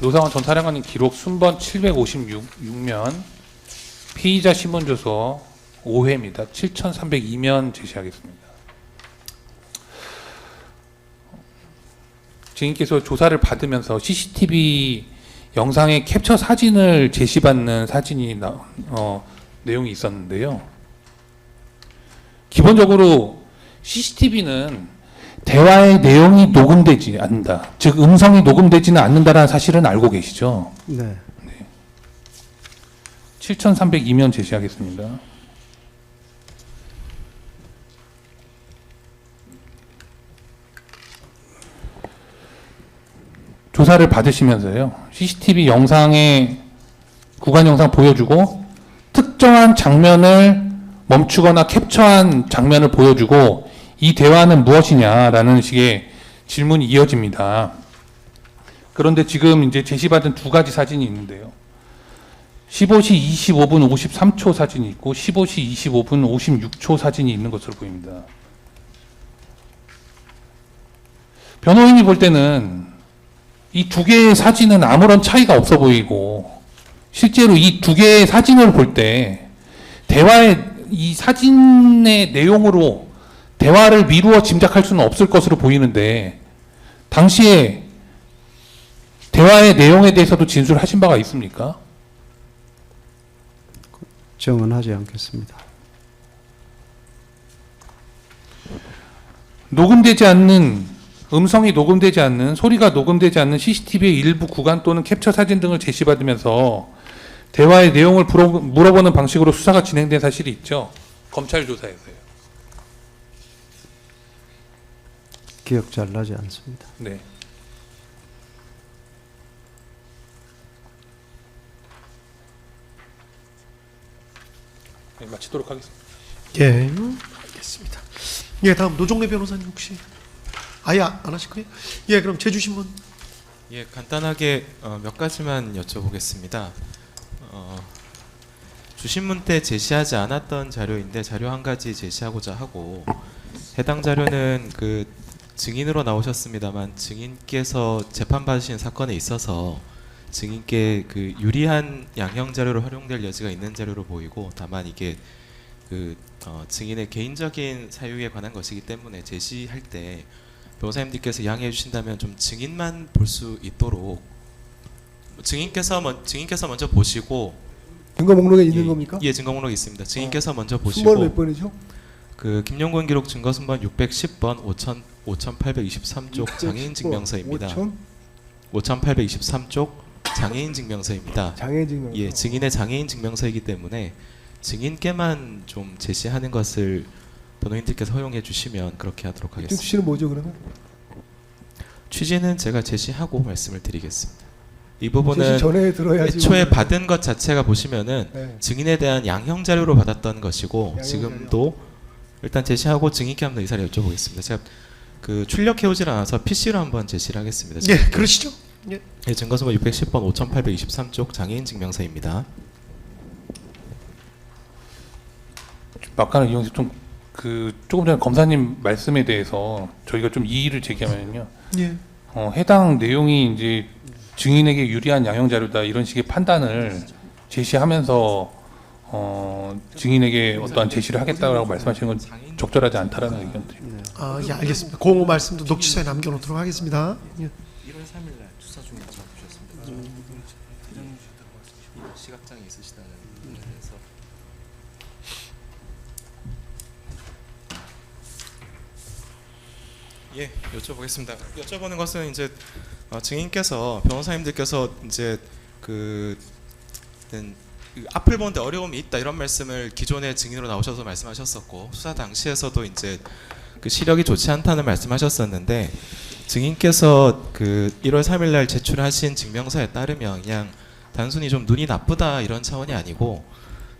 노상원 전 사령관님 기록 순번 756면 피의자 신문조서 5회입니다. 7302면 제시하겠습니다. 증인께서 조사를 받으면서 CCTV 영상의 캡처 사진을 제시받는 사진이 내용이 있었는데요. 기본적으로 CCTV는 대화의 내용이 녹음되지 않는다. 즉 음성이 녹음되지는 않는다라는 사실은 알고 계시죠? 네. 7302면 제시하겠습니다. 조사를 받으시면서요. CCTV 영상의 구간 영상 보여주고 특정한 장면을 멈추거나 캡처한 장면을 보여주고 이 대화는 무엇이냐라는 식의 질문이 이어집니다. 그런데 지금 이제 제시받은 두 가지 사진이 있는데요. 15시 25분 53초 사진이 있고 15시 25분 56초 사진이 있는 것으로 보입니다. 변호인이 볼 때는 이 두 개의 사진은 아무런 차이가 없어 보이고 실제로 이 두 개의 사진을 볼 때 대화의 이 사진의 내용으로 대화를 미루어 짐작할 수는 없을 것으로 보이는데 당시에 대화의 내용에 대해서도 진술하신 바가 있습니까? 정언하지 않겠습니다. 녹음되지 않는 음성이 녹음되지 않는 소리가 녹음되지 않는 CCTV의 일부 구간 또는 캡처 사진 등을 제시받으면서 대화의 내용을 물어보는 방식으로 수사가 진행된 사실이 있죠. 검찰 조사에서요. 기억 잘 나지 않습니다. 네. 네, 마치도록 하겠습니다. 예, 알겠습니다. 예, 다음 노종래 변호사님 혹시 아예 안 하실 거예요? 예, 그럼 제주신문. 예, 간단하게 몇 가지만 여쭤보겠습니다. 주신문 때 제시하지 않았던 자료인데 자료 한 가지 제시하고자 하고 해당 자료는 그 증인으로 나오셨습니다만 증인께서 재판 받으신 사건에 있어서 증인께 그 유리한 양형 자료로 활용될 여지가 있는 자료로 보이고 다만 이게 그 증인의 개인적인 사유에 관한 것이기 때문에 제시할 때 변호사님들께서 양해해 주신다면 좀 증인만 볼 수 있도록 증인께서 먼저 보시고 증거 목록에 있는 예, 겁니까? 예, 증거 목록이 있습니다. 증인께서 먼저 순번 보시고 몇 번이죠? 그 김용곤 기록 증거 순번 610번 5823쪽 장애인 증명서입니다. 5823쪽 장애인 증명서입니다. 장애인 증명. 예, 증인의 장애인 증명서이기 때문에 증인께만 좀 제시하는 것을 변호인들께서 허용해 주시면 그렇게 하도록 이쪽 하겠습니다. 취지는 뭐죠 그러면? 취지는 제가 제시하고 말씀을 드리겠습니다. 이 제시 부분은 전에 들어야지. 애초에 받은 것 자체가 보시면은 네. 증인에 대한 양형 자료로 받았던 것이고 양형 지금도 일단 제시하고 증인께 한번 의사를 여쭤보겠습니다. 제가 그 출력해 오질 않아서 PC로 한번 제시를 하겠습니다. 예, 그러시죠. 예. 예, 증거선고 610번 5823쪽 장애인 증명서입니다. 아까는 이용식 좀그 조금 전에 검사님 말씀에 대해서 저희가 좀 이의를 제기하면요. 예. 해당 내용이 이제 증인에게 유리한 양형 자료다 이런 식의 판단을 제시하면서 증인에게 어떠한 제시를 하겠다라고 말씀하시는 건 적절하지 않다라는 의견 드립니다. 아, 예, 알겠습니다. 공호 말씀도 녹취서에 남겨놓도록 하겠습니다. 예. 1월 3일 날 수사 중에 전화주셨습니다. 시각장애 있으시다는 분에서 예, 여쭤보겠습니다. 여쭤보는 것은 이제 증인께서 변호사님들께서 이제 그 앞을 보는데 어려움이 있다 이런 말씀을 기존의 증인으로 나오셔서 말씀하셨었고 수사 당시에서도 이제 그 시력이 좋지 않다는 말씀하셨었는데 증인께서 그 1월 3일 날 제출하신 증명서에 따르면 그냥 단순히 좀 눈이 나쁘다 이런 차원이 아니고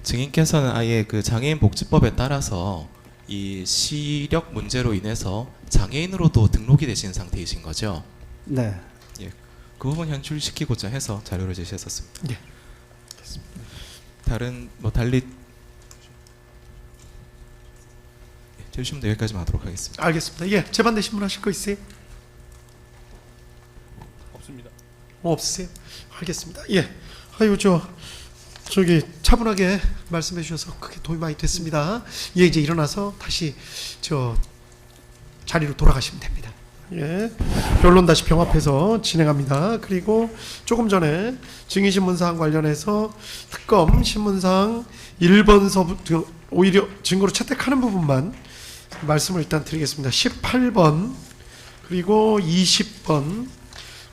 증인께서는 아예 그 장애인 복지법에 따라서 이 시력 문제로 인해서 장애인으로도 등록이 되신 상태이신 거죠? 네. 예, 그 부분 현출시키고자 해서 자료를 제시했었습니다. 예. 다른 뭐 달리 제주시면 여기까지만 하도록 하겠습니다. 알겠습니다. 예, 재반대 신문하실 거 있어요? 없습니다. 없으세요? 알겠습니다. 예. 아유 저기 차분하게 말씀해 주셔서 크게 도움이 많이 됐습니다. 예, 이제 일어나서 다시 저 자리로 돌아가시면 됩니다. 예. 변론 다시 병합해서 진행합니다. 그리고 조금 전에 증인신문 사항 관련해서 특검 신문사항 1번서부터 오히려 증거로 채택하는 부분만 말씀을 일단 드리겠습니다. 18번 그리고 20번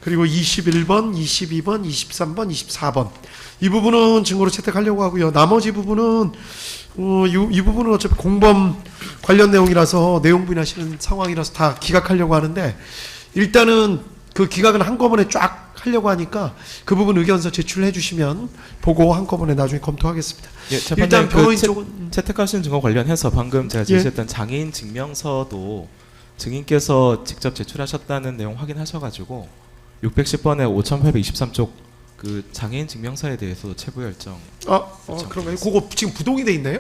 그리고 21번, 22번, 23번, 24번 이 부분은 증거로 채택하려고 하고요. 나머지 부분은 이 부분은 어차피 공범 관련 내용이라서 내용 부인하시는 상황이라서 다 기각하려고 하는데 일단은 그 기각은 한꺼번에 쫙 하려고 하니까 그 부분 의견서 제출해 주시면 보고 한꺼번에 나중에 검토하겠습니다. 예, 일단 변호인 그 쪽은 채택하신 증거 관련해서 방금 제가 제시했던 장애인 증명서도 증인께서 직접 제출하셨다는 내용 확인하셔가지고 610번에 5823쪽 그 장애인 증명서에 대해서 체부 열정. 그런가요? 그거 지금 부동이 돼 있나요?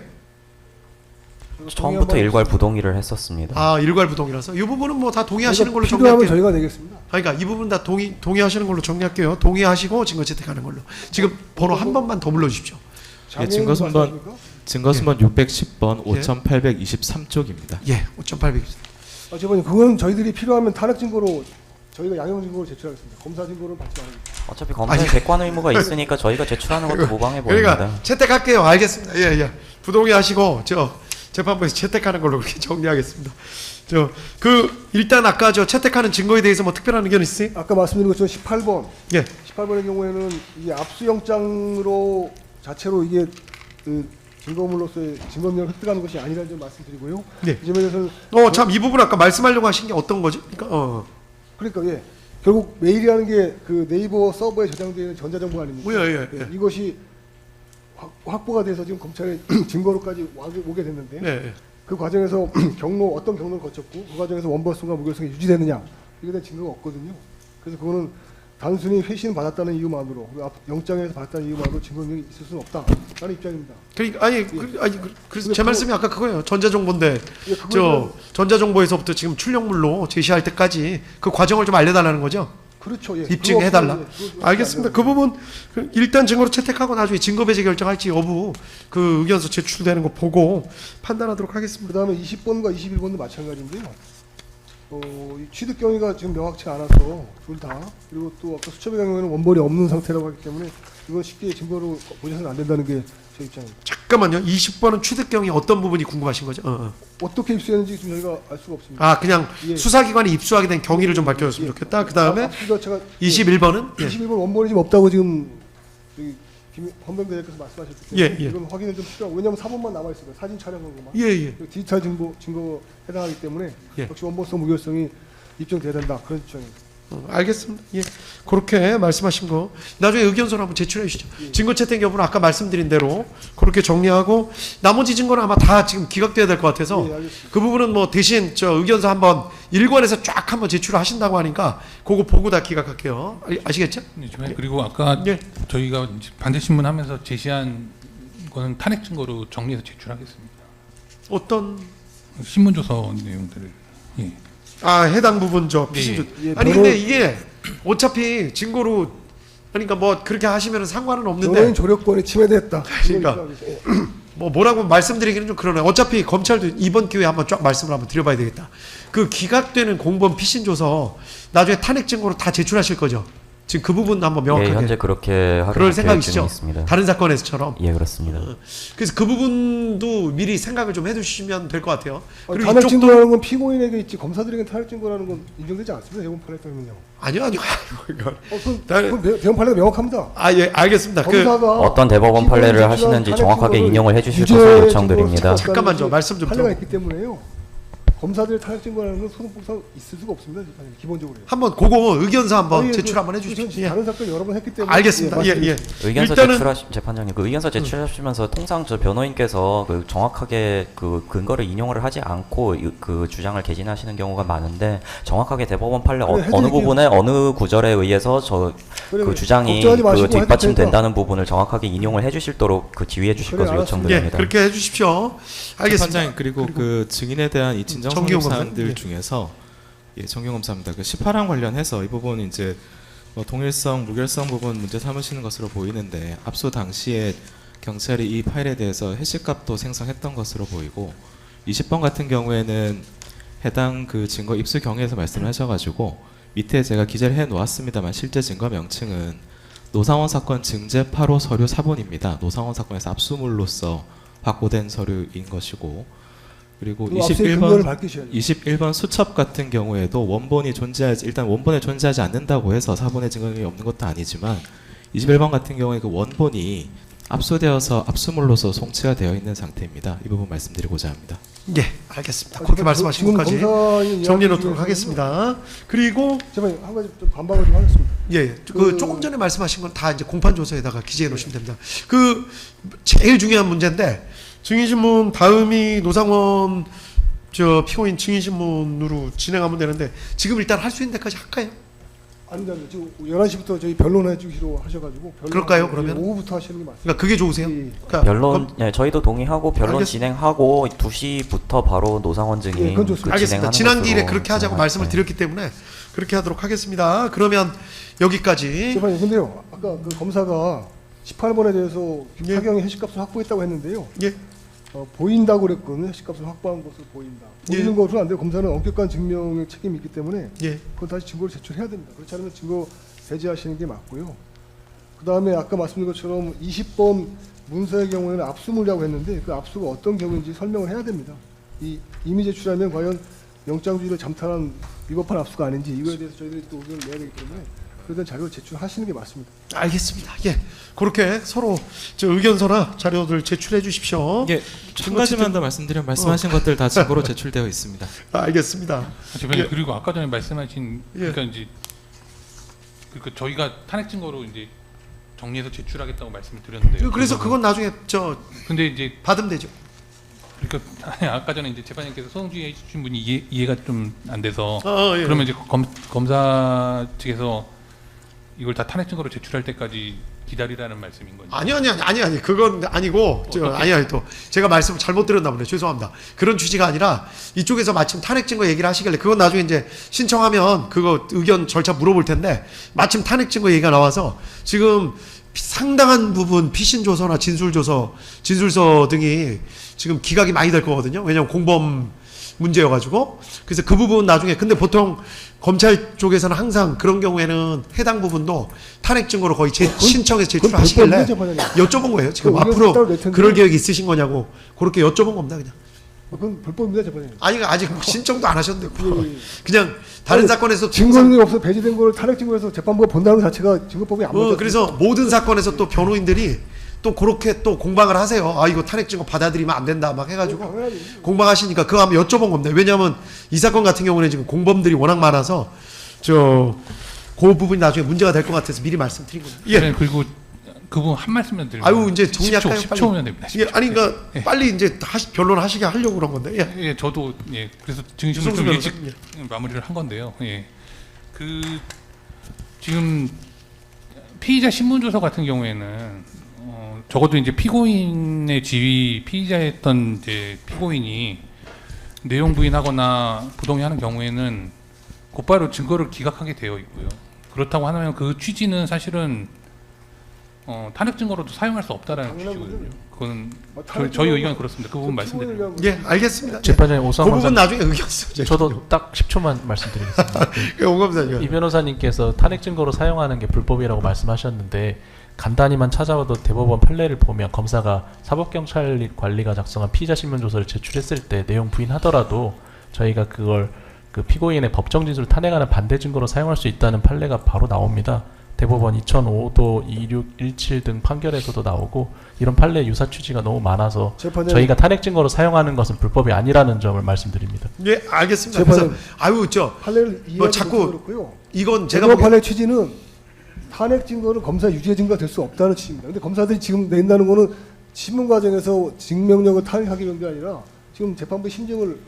처음부터 일괄 부동의를 했었습니다. 아, 일괄 부동이라서 이 부분은 뭐 다 동의하시는 걸로 필요하면 정리할게요. 저희가 내겠습니다. 그러니까 이 부분 다 동의하시는 걸로 정리할게요. 동의하시고 증거 채택하는 걸로. 지금 번호 한 번만 더 불러 주십시오. 예, 증거순번 610번 예. 5823쪽입니다. 예, 5,800. 저번에 그건 저희들이 필요하면 탄핵 증거로 저희가 양형 증거로 제출하겠습니다. 검사 증거를 받지 않습니다. 어차피 검사의 객관 의무가 있으니까 저희가 제출하는 것도 무방해 보입니다. 그러니까 채택할게요. 알겠습니다. 예, 예. 부동의하시고 재판부에서 채택하는 걸로 그렇게 정리하겠습니다. 일단 아까 채택하는 증거에 대해서 뭐 특별한 의견 있으세요? 아까 말씀드린 것처럼 18번. 예. 18번의 경우에는 이게 압수영장으로 자체로 이게 그 증거물로서의 증거능력을 획득하는 것이 아니라는 점 말씀드리고요. 네. 이 점에서는 참 이 부분 아까 말씀하려고 하신 게 어떤 거죠? 그러니까 예. 결국 메일이라는 게 그 네이버 서버에 저장되어 있는 전자정보 아닙니까? 예. 이것이 확보가 돼서 지금 검찰에 증거로까지 오게 됐는데 네. 그 과정에서 어떤 경로를 거쳤고 그 과정에서 원벌성과 무결성이 유지되느냐 이게 대한 증거가 없거든요. 그래서 그거는 단순히 회신 받았다는 이유만으로 영장에서 받았다는 이유만으로 증거능력이 있을 수는 없다라는 입장입니다. 그러니까 그래서 제 말씀이 아까 그거예요. 전자정보인데 예, 전자정보에서부터 지금 출력물로 제시할 때까지 그 과정을 좀 알려달라는 거죠. 그렇죠. 예. 입증해달라. 알겠습니다. 그 부분 일단 증거로 채택하고 나중에 증거 배제 결정할지 여부 그 의견서 제출되는 거 보고 판단하도록 하겠습니다. 그 다음에 20번과 21번도 마찬가지인데요. 이 취득 경위가 지금 명확치 않아서 둘 다 그리고 또 아까 수첩의 경우에는 원본이 없는 상태라고 하기 때문에 이건 쉽게 증거로 보셔서는 안 된다는 게 제 입장입니다. 잠깐만요. 20번은 취득 경위 어떤 부분이 궁금하신 거죠? 어떻게 입수했는지 지금 저희가 알 수가 없습니다. 그냥 예. 수사기관이 입수하게 된 경위를 좀 밝혀줬으면 좋겠다. 그 다음에 제가 21번은 21번 원본이 지금 없다고 지금 헌병 대장께서 말씀하셨기 때문에 예. 이건 확인을 좀 필요하고 왜냐하면 3번만 남아 있어요. 사진 촬영한 것만. 예. 디지털 증거 해당하기 때문에 예. 역시 원본성 무결성이 입증돼야 된다 그런 입장입니다. 알겠습니다. 예, 그렇게 말씀하신 거 나중에 의견서를 한번 제출해 주시죠. 증거 채택 여부는 아까 말씀드린 대로 그렇게 정리하고 나머지 증거는 아마 다 지금 기각돼야 될 것 같아서 예, 알겠습니다. 그 부분은 뭐 대신 저 의견서 한번 일관해서 쫙 한번 제출하신다고 하니까 그거 보고 다 기각할게요. 아시겠죠? 네, 주변에 그리고 아까 예. 저희가 이제 반대 신문하면서 제시한 거는 탄핵 증거로 정리해서 제출하겠습니다. 어떤 신문 조서 내용들을. 예. 해당 부분 저 피신조. 예, 아니 변호- 근데 이게 어차피 증거로 그러니까 뭐 그렇게 하시면 상관은 없는데 변호인 조력권이 침해됐다. 그러니까. 뭐라고 말씀드리기는 좀 그러네. 어차피 검찰도 이번 기회에 한번 쫙 말씀을 한번 드려봐야 되겠다. 그 기각되는 공범 피신 조서 나중에 탄핵 증거로 다 제출하실 거죠. 지금 그 부분 한번 예, 명확하게. 현재 그렇게 그럴 하려고 계획 중에 생각이시죠? 있습니다. 다른 사건에서처럼. 예, 그렇습니다. 그래서 그 부분도 미리 생각을 좀 해두시면 될 것 같아요. 그리고 탄핵 이쪽도 증거라는 건 피고인에게 있지 검사들에게 탄핵 증거라는 건 인정되지 않습니다. 대법원 판례 때문에요. 아니요. 그건 대법원 판례가 명확합니다. 예, 알겠습니다. 검사가 어떤 대법원 피고인이 판례를 제출한 하시는지 탄핵 정확하게 증거를 인용을 해주실 유죄 것을 증거로 요청드립니다. 취급한다는 잠깐만 저 게 말씀 좀 판례가 들어. 있기 때문에요. 검사들의 탄핵 증거라는 건 소송법상 있을 수가 없습니다. 기본적으로. 한번 그거 의견서 한번 예, 제출 한번 해주십시오. 예. 다른 사건 여러 번 했기 때문에. 알겠습니다. 예, 예. 의견서 일단은 재판장님, 그 의견서 제출하시면서 통상 저 변호인께서 그 정확하게 그 근거를 인용을 하지 않고 그 주장을 개진하시는 경우가 많은데 정확하게 대법원 판례 그래, 어느 해드릴게요. 부분에 어느 구절에 의해서 그래, 그 주장이 걱정하지 마시고 그 해도 뒷받침된다는 부분을 정확하게 인용을 해주실도록 그 지휘해 주실 그래, 것을 알았습니다. 예, 요청드립니다. 그렇게 해주십시오. 알겠습니다. 재판장님 그리고 그 증인에 대한 이 진정 정기용 성립 검사? 사항들 예. 중에서 예, 정경 검사입니다. 그 18항 관련해서 이 부분 이제 뭐 동일성, 무결성 부분 문제 삼으시는 것으로 보이는데 압수 당시에 경찰이 이 파일에 대해서 해시값도 생성했던 것으로 보이고 20번 같은 경우에는 해당 그 증거 입수 경위에서 말씀을 하셔가지고 밑에 제가 기재를 해 놓았습니다만 실제 증거 명칭은 노상원 사건 증제 8호 서류 4본입니다. 노상원 사건에서 압수물로서 확보된 서류인 것이고 그리고 그 앞서의 근거를 밝히셔야죠. 21번 수첩 같은 경우에도 원본이 존재하지 일단 원본에 존재하지 않는다고 해서 사본의 증거력이 없는 것도 아니지만 21번 같은 경우에 그 원본이 압수되어서 압수물로서 송치가 되어 있는 상태입니다. 이 부분 말씀드리고자 합니다. 예, 알겠습니다. 그렇게 말씀하신 지금 것까지 검사의 정리해 이야기 놓도록 중에서는 하겠습니다. 그리고 제가 한 가지 좀 반박을 좀 하겠습니다. 예, 그 조금 전에 말씀하신 건 다 이제 공판 조서에다가 기재해 놓으시면 됩니다. 그 제일 중요한 문제인데 증인신문 다음이 노상원 저 피고인 증인신문으로 진행하면 되는데 지금 일단 할 수 있는 데까지 할까요? 아닙니다. 지금 11시부터 저희 변론해 주기로 하셔가지고 그럴까요, 그러면? 오후부터 하시는 게 맞습니다. 그러니까 그게 좋으세요? 예. 그러니까 변론, 예, 저희도 동의하고 변론 알겠습니다. 진행하고 2시부터 바로 노상원 증인 예, 그건 좋습니다. 그 알겠습니다. 진행하는 지난 기일에 것으로 그렇게 하자고 진행할- 말씀을 네. 드렸기 때문에 그렇게 하도록 하겠습니다. 그러면 여기까지. 재판님 근데요. 아까 그 검사가 18번에 대해서 예. 타경이 해시값을 확보했다고 했는데요. 예, 보인다고 그랬거든요. 해시값을 확보한 것으로 보인다. 보이는 예. 것으로는 안 돼요. 검사는 엄격한 증명의 책임이 있기 때문에 예, 그건 다시 증거를 제출해야 됩니다. 그렇지 않으면 증거 배제하시는 게 맞고요. 그 다음에 아까 말씀드린 것처럼 20번 문서의 경우에는 압수물이라고 했는데 그 압수가 어떤 경우인지 설명을 해야 됩니다. 이미 제출하면 과연 영장주의를 잠탈한 위법한 압수가 아닌지 이거에 대해서 저희들이 또 의견을 내야 되기 때문에 그에 대한 자료를 제출하시는 게 맞습니다. 알겠습니다. 예, 그렇게 서로 저 의견서나 자료들 제출해 주십시오. 예, 한 가지만 더 말씀드리면 말씀하신 것들 다 증거로 제출되어 있습니다. 알겠습니다. 대표님 예. 그리고 아까 전에 말씀하신 예. 그러니까 이제 그 저희가 탄핵 증거로 이제 정리해서 제출하겠다고 말씀을 드렸는데요. 그래서 그건 나중에 저 근데 이제 받으면 되죠. 그러니까 아까 전에 이제 재판장님께서 소송주의 해주신 분이 이해가 좀 안 돼서 예. 그러면 이제 검사 측에서 이걸 다 탄핵 증거로 제출할 때까지 기다리라는 말씀인 건지. 아니 그건 아니고 아니 또 제가 말씀을 잘못 드렸나 보네. 죄송합니다. 그런 취지가 아니라 이쪽에서 마침 탄핵 증거 얘기를 하시길래 그건 나중에 이제 신청하면 그거 의견 절차 물어볼 텐데 마침 탄핵 증거 얘기가 나와서 지금 상당한 부분 피신 조서나 진술서 등이 지금 기각이 많이 될 거거든요. 왜냐하면 공범 문제여가지고 그래서 그 부분 나중에 근데 보통 검찰 쪽에서는 항상 그런 경우에는 해당 부분도 탄핵 증거로 거의 신청해서 제출하시길래 여쭤본 거예요. 지금 그 의견서 따로 앞으로 낼 텐데. 그럴 계획이 있으신 거냐고 그렇게 여쭤본 겁니다. 그냥 그건 불법입니다, 재판장님. 아니 아직 뭐 신청도 안 하셨는데 뭐. 예. 그냥 다른 아니, 사건에서 증거는 없어 배제된 거를 탄핵 증거에서 재판부가 본다는 것 자체가 증거법이 안 맞아요. 그래서 모든 사건에서 또 변호인들이 또 그렇게 또 공방을 하세요. 아 이거 탄핵 증거 받아들이면 안 된다 막 해가지고 공방하시니까 그거 한번 여쭤본 겁니다. 왜냐하면 이 사건 같은 경우는 지금 공범들이 워낙 많아서 그 부분이 나중에 문제가 될 것 같아서 미리 말씀드린 겁니다. 예. 네, 그리고 그분 한 말씀만 드리면 아유 이제 정리할까요? 10초면 됩니다. 예, 아니 그러니까 예. 빨리 이제 변론하시게 하려고 그런 건데. 예. 예, 저도 예, 그래서 증심을 유성수 좀 일찍 변호사, 마무리를 한 건데요. 예. 그 지금 피의자 신문조서 같은 경우에는 적어도 이제 피고인의 지위 피의자였던 이제 피고인이 내용 부인하거나 부동의하는 경우에는 곧바로 증거를 기각하게 되어 있고요. 그렇다고 하면 그 취지는 사실은 탄핵 증거로도 사용할 수 없다라는 당연한 취지거든요. 그건 탄핵 저희 증거는 의견은 그렇습니다. 그 부분 말씀드립니다. 예, 알겠습니다. 예. 재판장님 그 오상원 부분 검사 나중에 의견 쓰죠. 저도 딱 10초만 말씀드리겠습니다. 오 검사님. 이 변호사님께서 탄핵 증거로 사용하는 게 불법이라고 말씀하셨는데 간단히만 찾아봐도 대법원 판례를 보면 검사가 사법경찰관리가 작성한 피의자 신문조서를 제출했을 때 내용 부인하더라도 저희가 그걸 그 피고인의 법정 진술을 탄핵하는 반대 증거로 사용할 수 있다는 판례가 바로 나옵니다. 대법원 2005도 2617 등 판결에서도 나오고 이런 판례 유사 취지가 너무 많아서 재판장님. 저희가 탄핵 증거로 사용하는 것은 불법이 아니라는 점을 말씀드립니다. 예, 알겠습니다. 재판장님. 그래서 아유 판례를 이해하지 자꾸 못해서 그렇고요. 이건 제가 제가 보기 판례 취지는 탄핵 증거는 검사 유죄 증거가 될 수 없다는 취지입니다. 근데 검사들이 지금 낸다는 거는 신문 과정에서 증명력을 탄핵하기 위한 게 아니라 지금 재판부 심증을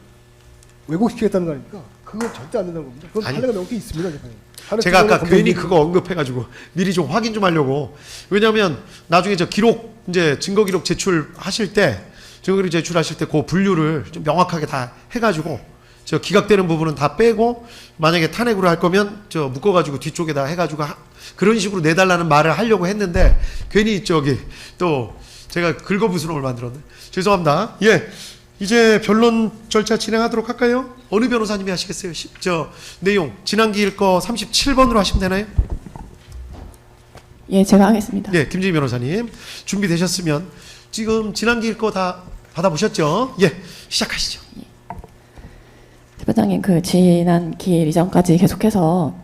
왜곡시키겠다는 거 아닙니까? 그건 절대 안 된다는 겁니다. 그건 아니, 판례가 명확히 있습니다. 재판에. 탄핵 제가 아까 증거는 괜히 검사 그거 언급해가지고 미리 좀 확인 좀 하려고. 왜냐하면 나중에 저 기록 이제 증거 기록 제출하실 때 증거 기록 제출하실 때 그 분류를 좀 명확하게 다 해가지고 저 기각되는 부분은 다 빼고 만약에 탄핵으로 할 거면 저 묶어가지고 뒤쪽에다 해가지고 그런 식으로 내달라는 말을 하려고 했는데 괜히 저기 또 제가 긁어부스럼을 만들었네. 죄송합니다. 예. 이제 변론 절차 진행하도록 할까요? 어느 변호사님이 하시겠어요? 저 내용 지난기일 거 37번으로 하시면 되나요? 예, 제가 하겠습니다. 예, 김진희 변호사님 준비되셨으면 지금 지난기일 거 다 받아보셨죠? 예, 시작하시죠. 대표장님, 그 지난 기일 이전까지 계속해서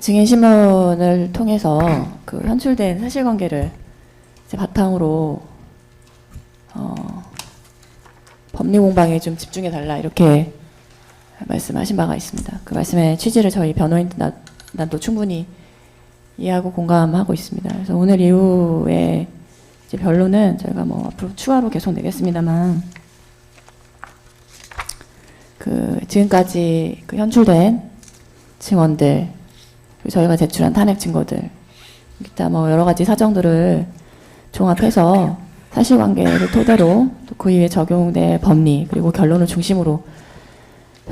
증인 신문을 통해서 그 현출된 사실관계를 이제 바탕으로 법리 공방에 좀 집중해 달라 이렇게 말씀하신 바가 있습니다. 그 말씀의 취지를 저희 변호인단도 충분히 이해하고 공감하고 있습니다. 그래서 오늘 이후에 이제 변론은 저희가 뭐 앞으로 추가로 계속 내겠습니다만 그 지금까지 그 현출된 증언들 그리고 저희가 제출한 탄핵 증거들 기타 뭐 여러 가지 사정들을 종합해서 사실관계를 토대로 또 그 이후에 적용될 법리 그리고 결론을 중심으로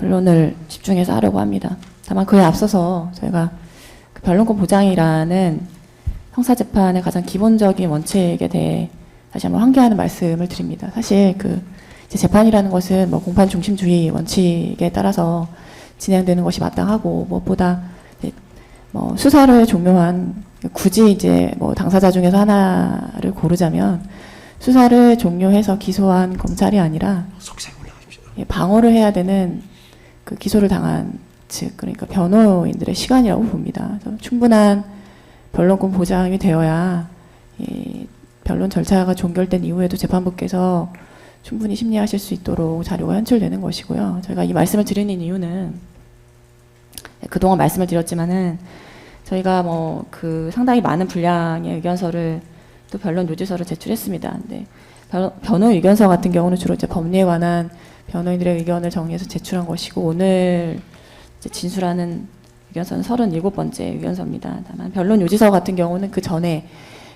변론을 집중해서 하려고 합니다. 다만 그에 앞서서 저희가 그 변론권 보장이라는 형사재판의 가장 기본적인 원칙에 대해 다시 한번 환기하는 말씀을 드립니다. 사실 그 이제 재판이라는 것은 뭐 공판 중심주의 원칙에 따라서 진행되는 것이 마땅하고 무엇보다 뭐 수사를 종료한 굳이 이제 뭐 당사자 중에서 하나를 고르자면 수사를 종료해서 기소한 검찰이 아니라 방어를 해야 되는 그 기소를 당한 측 그러니까 변호인들의 시간이라고 봅니다. 그래서 충분한 변론권 보장이 되어야 이 변론 절차가 종결된 이후에도 재판부께서 충분히 심리하실 수 있도록 자료가 현출되는 것이고요. 저희가 이 말씀을 드리는 이유는 그동안 말씀을 드렸지만은 저희가 뭐 그 상당히 많은 분량의 의견서를 또 변론 요지서를 제출했습니다. 근데 변호 의견서 같은 경우는 주로 이제 법리에 관한 변호인들의 의견을 정리해서 제출한 것이고 오늘 이제 진술하는 의견서는 37번째 의견서입니다. 다만 변론 요지서 같은 경우는 그 전에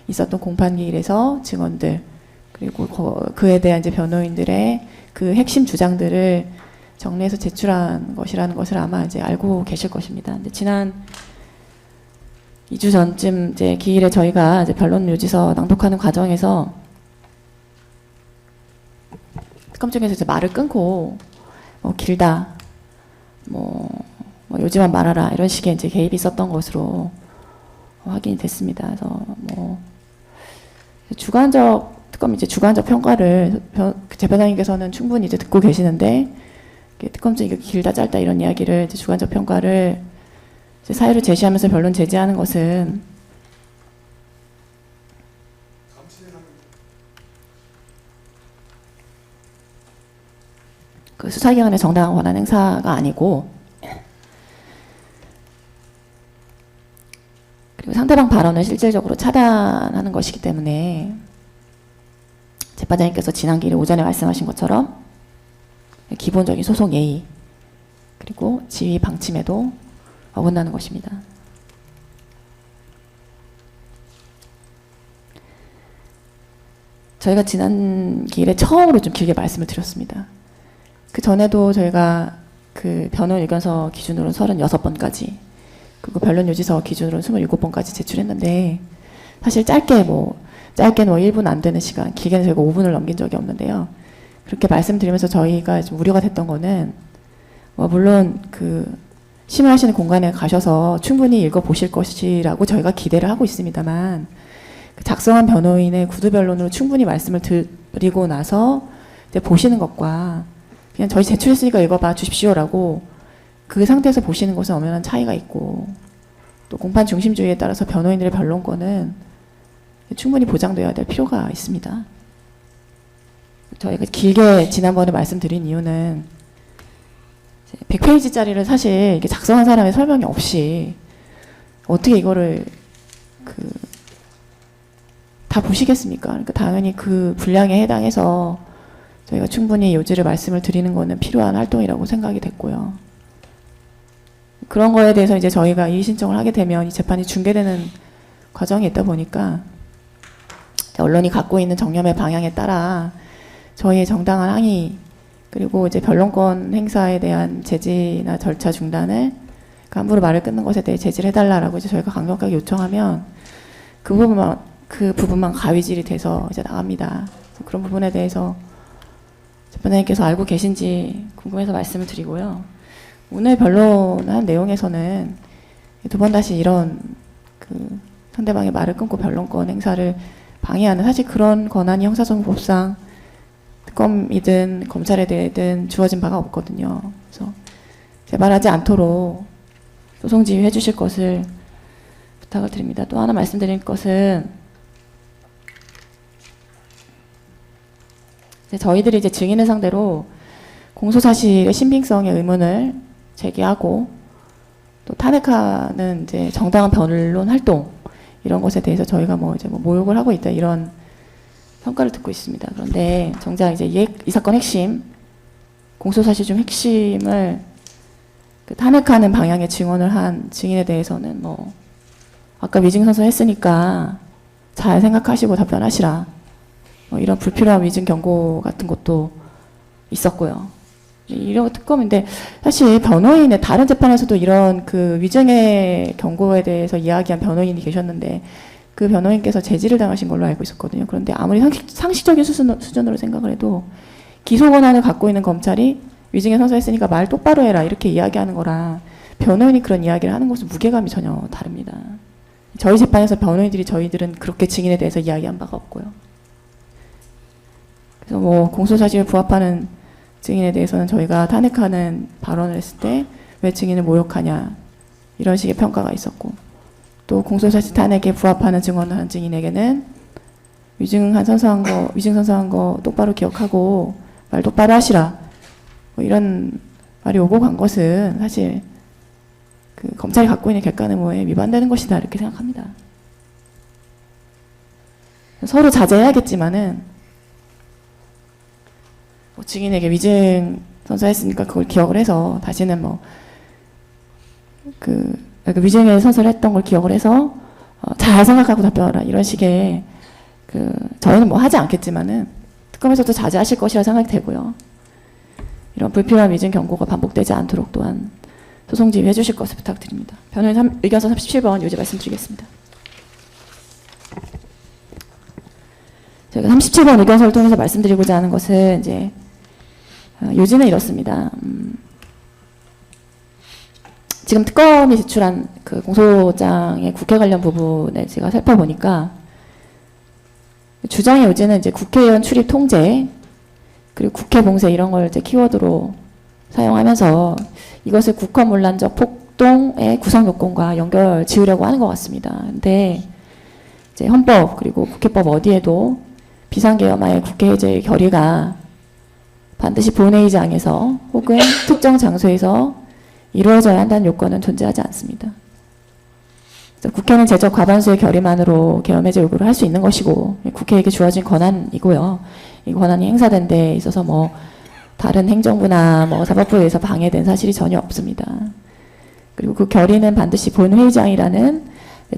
있었던 공판기일에서 증언들 그리고 그에 대한 이제 변호인들의 그 핵심 주장들을 정리해서 제출한 것이라는 것을 아마 이제 알고 계실 것입니다. 근데 지난 2주 전쯤 이제 기일에 저희가 이제 변론 요지서 낭독하는 과정에서 특검 쪽에서 이제 말을 끊고 길다 뭐 요지만 말하라 이런 식의 이제 개입이 있었던 것으로 확인이 됐습니다. 그래서 뭐 특검 이제 주관적 평가를 재판장님께서는 충분히 이제 듣고 계시는데 특검 쪽이 길다 짧다 이런 이야기를 이제 주관적 평가를 이제 사유를 제시하면서 변론 제지하는 것은 그 수사기관의 정당한 권한 행사가 아니고, 그리고 상대방 발언을 실질적으로 차단하는 것이기 때문에 재판장님께서 지난 기일에 오전에 말씀하신 것처럼 기본적인 소송 예의 그리고 지휘 방침에도 어긋나는 것입니다. 저희가 지난 기일에 처음으로 좀 길게 말씀을 드렸습니다. 그 전에도 저희가 그 변호인 의견서 기준으로는 36번까지, 그리고 변론 요지서 기준으로는 27번까지 제출했는데, 사실 짧게는 뭐 1분 안 되는 시간, 길게는 저희가 5분을 넘긴 적이 없는데요. 그렇게 말씀드리면서 저희가 좀 우려가 됐던 거는, 물론 그 심의하시는 공간에 가셔서 충분히 읽어보실 것이라고 저희가 기대를 하고 있습니다만, 작성한 변호인의 구두 변론으로 충분히 말씀을 드리고 나서 이제 보시는 것과 그냥 저희 제출했으니까 읽어봐 주십시오라고 그 상태에서 보시는 것은 엄연한 차이가 있고, 또 공판 중심주의에 따라서 변호인들의 변론권은 충분히 보장되어야 될 필요가 있습니다. 저희가 길게 지난번에 말씀드린 이유는 100페이지짜리를 사실 이게 작성한 사람의 설명이 없이 어떻게 이거를 다 보시겠습니까? 그러니까 당연히 그 분량에 해당해서 저희가 충분히 요지를 말씀을 드리는 거는 필요한 활동이라고 생각이 됐고요. 그런 거에 대해서 이제 저희가 이의 신청을 하게 되면 이 재판이 중계되는 과정이 있다 보니까 언론이 갖고 있는 정념의 방향에 따라 저희의 정당한 항의 그리고 이제 변론권 행사에 대한 제지나 절차 중단을 함부로 말을 끊는 것에 대해 제지를 해달라라고 이제 저희가 강력하게 요청하면 그 부분만 가위질이 돼서 이제 나갑니다. 그런 부분에 대해서 재판장님께서 알고 계신지 궁금해서 말씀을 드리고요. 오늘 변론한 내용에서는 두 번 다시 이런 그 상대방의 말을 끊고 변론권 행사를 방해하는, 사실 그런 권한이 형사소송법상 특검이든 검찰에 대해든 주어진 바가 없거든요. 그래서 재발하지 않도록 소송 지휘해 주실 것을 부탁을 드립니다. 또 하나 말씀드릴 것은 저희들이 이제 증인을 상대로 공소사실의 신빙성의 의문을 제기하고 또 탄핵하는 이제 정당한 변론 활동 이런 것에 대해서 저희가 모욕을 하고 있다 이런 평가를 듣고 있습니다. 그런데 정작 이제 이 사건 핵심 공소사실 중 핵심을 탄핵하는 방향의 증언을 한 증인에 대해서는 아까 위증선서 했으니까 잘 생각하시고 답변하시라. 이런 불필요한 위증 경고 같은 것도 있었고요. 이런 특검인데 사실 변호인의 다른 재판에서도 이런 그 위증의 경고에 대해서 이야기한 변호인이 계셨는데 그 변호인께서 제지를 당하신 걸로 알고 있었거든요. 그런데 아무리 상식적인 수준으로 생각을 해도 기소 권한을 갖고 있는 검찰이 위증에 선서했으니까 말 똑바로 해라 이렇게 이야기하는 거랑 변호인이 그런 이야기를 하는 것은 무게감이 전혀 다릅니다. 저희 재판에서 변호인들이 저희들은 그렇게 증인에 대해서 이야기한 바가 없고요. 그래서 공소사실에 부합하는 증인에 대해서는 저희가 탄핵하는 발언을 했을 때 왜 증인을 모욕하냐 이런 식의 평가가 있었고, 또 공소사실 탄핵에 부합하는 증언을 한 증인에게는 위증 선서한 거 똑바로 기억하고 말 똑바로 하시라 이런 말이 오고 간 것은 사실 그 검찰이 갖고 있는 객관 의무에 위반되는 것이다 이렇게 생각합니다. 서로 자제해야겠지만은 증인에게 위증 선서했으니까 그걸 기억을 해서 다시는 위증에 선서를 했던 걸 기억을 해서 잘 생각하고 답변하라 이런 식의 저희는 하지 않겠지만은 특검에서도 자제하실 것이라 생각이 되고요. 이런 불필요한 위증 경고가 반복되지 않도록 또한 소송 지휘해 주실 것을 부탁드립니다. 변호인 의견서 37번 요지 말씀드리겠습니다. 저희가 37번 의견서를 통해서 말씀드리고자 하는 것은 이제 요지는 이렇습니다. 지금 특검이 제출한 그 공소장의 국회 관련 부분에 제가 살펴보니까 주장의 요지는 이제 국회의원 출입 통제 그리고 국회 봉쇄 이런 걸 이제 키워드로 사용하면서 이것을 국허문란적 폭동의 구성 요건과 연결 지으려고 하는 것 같습니다. 근데 이제 헌법 그리고 국회법 어디에도 비상계엄하에 국회 해제의 결의가 반드시 본회의장에서 혹은 특정 장소에서 이루어져야 한다는 요건은 존재하지 않습니다. 그래서 국회는 제적 과반수의 결의만으로 계엄 해제 요구를 할 수 있는 것이고 국회에게 주어진 권한이고요. 이 권한이 행사된 데 있어서 뭐 다른 행정부나 뭐 사법부에 의해서 방해된 사실이 전혀 없습니다. 그리고 그 결의는 반드시 본회의장이라는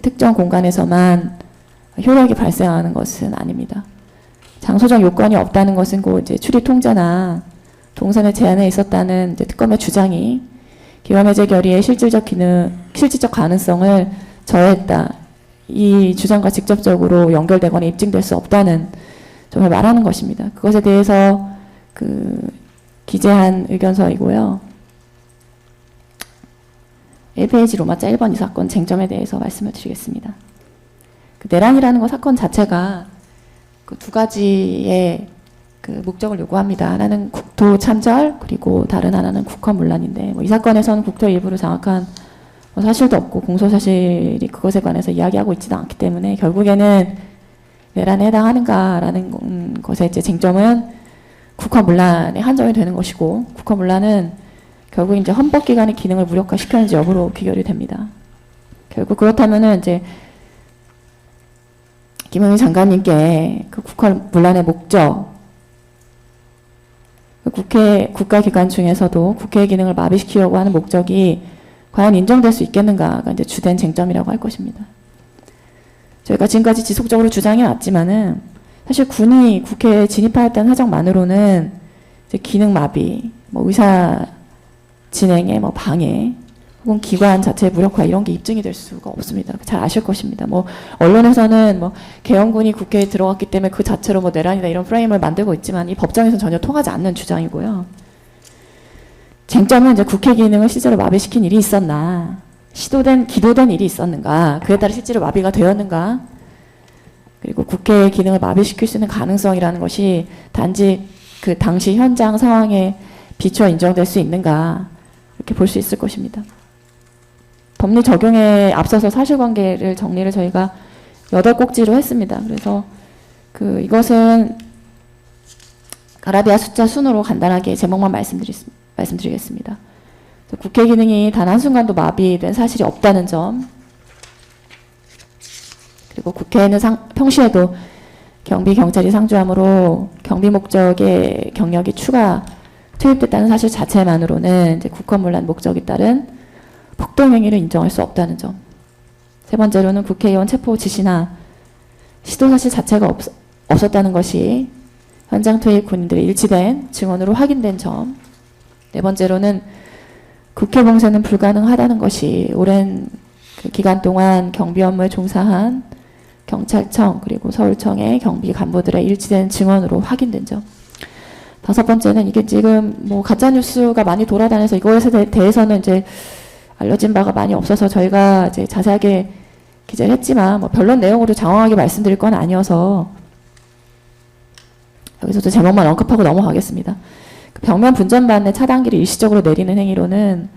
특정 공간에서만 효력이 발생하는 것은 아닙니다. 장소적 요건이 없다는 것은 그 이제 출입 통제나 동선의 제한에 있었다는 이제 특검의 주장이 계엄 해제 결의의 실질적 가능성을 저해했다. 이 주장과 직접적으로 연결되거나 입증될 수 없다는 점을 말하는 것입니다. 그것에 대해서 기재한 의견서이고요. 1페이지 로마자 1번 이 사건 쟁점에 대해서 말씀을 드리겠습니다. 내란이라는 거 사건 자체가 그 두 가지의 목적을 요구합니다. 하나는 국토 참절, 그리고 다른 하나는 국헌문란인데 이 사건에서는 국토 일부를 장악한 사실도 없고 공소사실이 그것에 관해서 이야기하고 있지도 않기 때문에 결국에는 내란에 해당하는가라는 것의 이제 쟁점은 국헌문란에 한정이 되는 것이고, 국헌문란은 결국 이제 헌법기관의 기능을 무력화시켰는지 여부로 귀결이 됩니다. 결국 그렇다면은 이제 김영희 장관님께 그 국헌문란의 목적, 국가기관 중에서도 국회의 기능을 마비시키려고 하는 목적이 과연 인정될 수 있겠는가가 이제 주된 쟁점이라고 할 것입니다. 저희가 지금까지 지속적으로 주장해 왔지만은 사실 군이 국회에 진입하였다는 사정만으로는 이제 기능 마비, 뭐 의사 진행의 뭐 방해, 혹은 기관 자체의 무력화 이런 게 입증이 될 수가 없습니다. 잘 아실 것입니다. 뭐 언론에서는 뭐 계엄군이 국회에 들어갔기 때문에 그 자체로 뭐 내란이다 이런 프레임을 만들고 있지만 이 법정에서는 전혀 통하지 않는 주장이고요. 쟁점은 이제 국회 기능을 실제로 마비시킨 일이 있었나, 기도된 일이 있었는가, 그에 따라 실제로 마비가 되었는가, 그리고 국회의 기능을 마비시킬 수 있는 가능성이라는 것이 단지 그 당시 현장 상황에 비추어 인정될 수 있는가, 이렇게 볼 수 있을 것입니다. 법리 적용에 앞서서 사실관계를 정리를 저희가 8꼭지로 했습니다. 그래서 이것은 아라비아 숫자 순으로 간단하게 제목만 말씀드리겠습니다. 국회 기능이 단 한순간도 마비된 사실이 없다는 점, 그리고 국회에는 평시에도 경비 경찰이 상주하므로 경비 목적의 경력이 추가 투입됐다는 사실 자체만으로는 이제 국헌문란 목적에 따른 폭동행위를 인정할 수 없다는 점. 세 번째로는 국회의원 체포 지시나 시도 사실 자체가 없었다는 것이 현장 투입 군인들의 일치된 증언으로 확인된 점. 네 번째로는 국회 봉쇄는 불가능하다는 것이 오랜 기간 동안 경비 업무에 종사한 경찰청 그리고 서울청의 경비 간부들의 일치된 증언으로 확인된 점. 다섯 번째는 이게 지금 뭐 가짜 뉴스가 많이 돌아다녀서 이거에 대해서는 이제 알려진 바가 많이 없어서 저희가 이제 자세하게 기재를 했지만 뭐 변론 내용으로 장황하게 말씀드릴 건 아니어서 여기서도 제목만 언급하고 넘어가겠습니다. 벽면 분전반의 차단기를 일시적으로 내리는 행위로는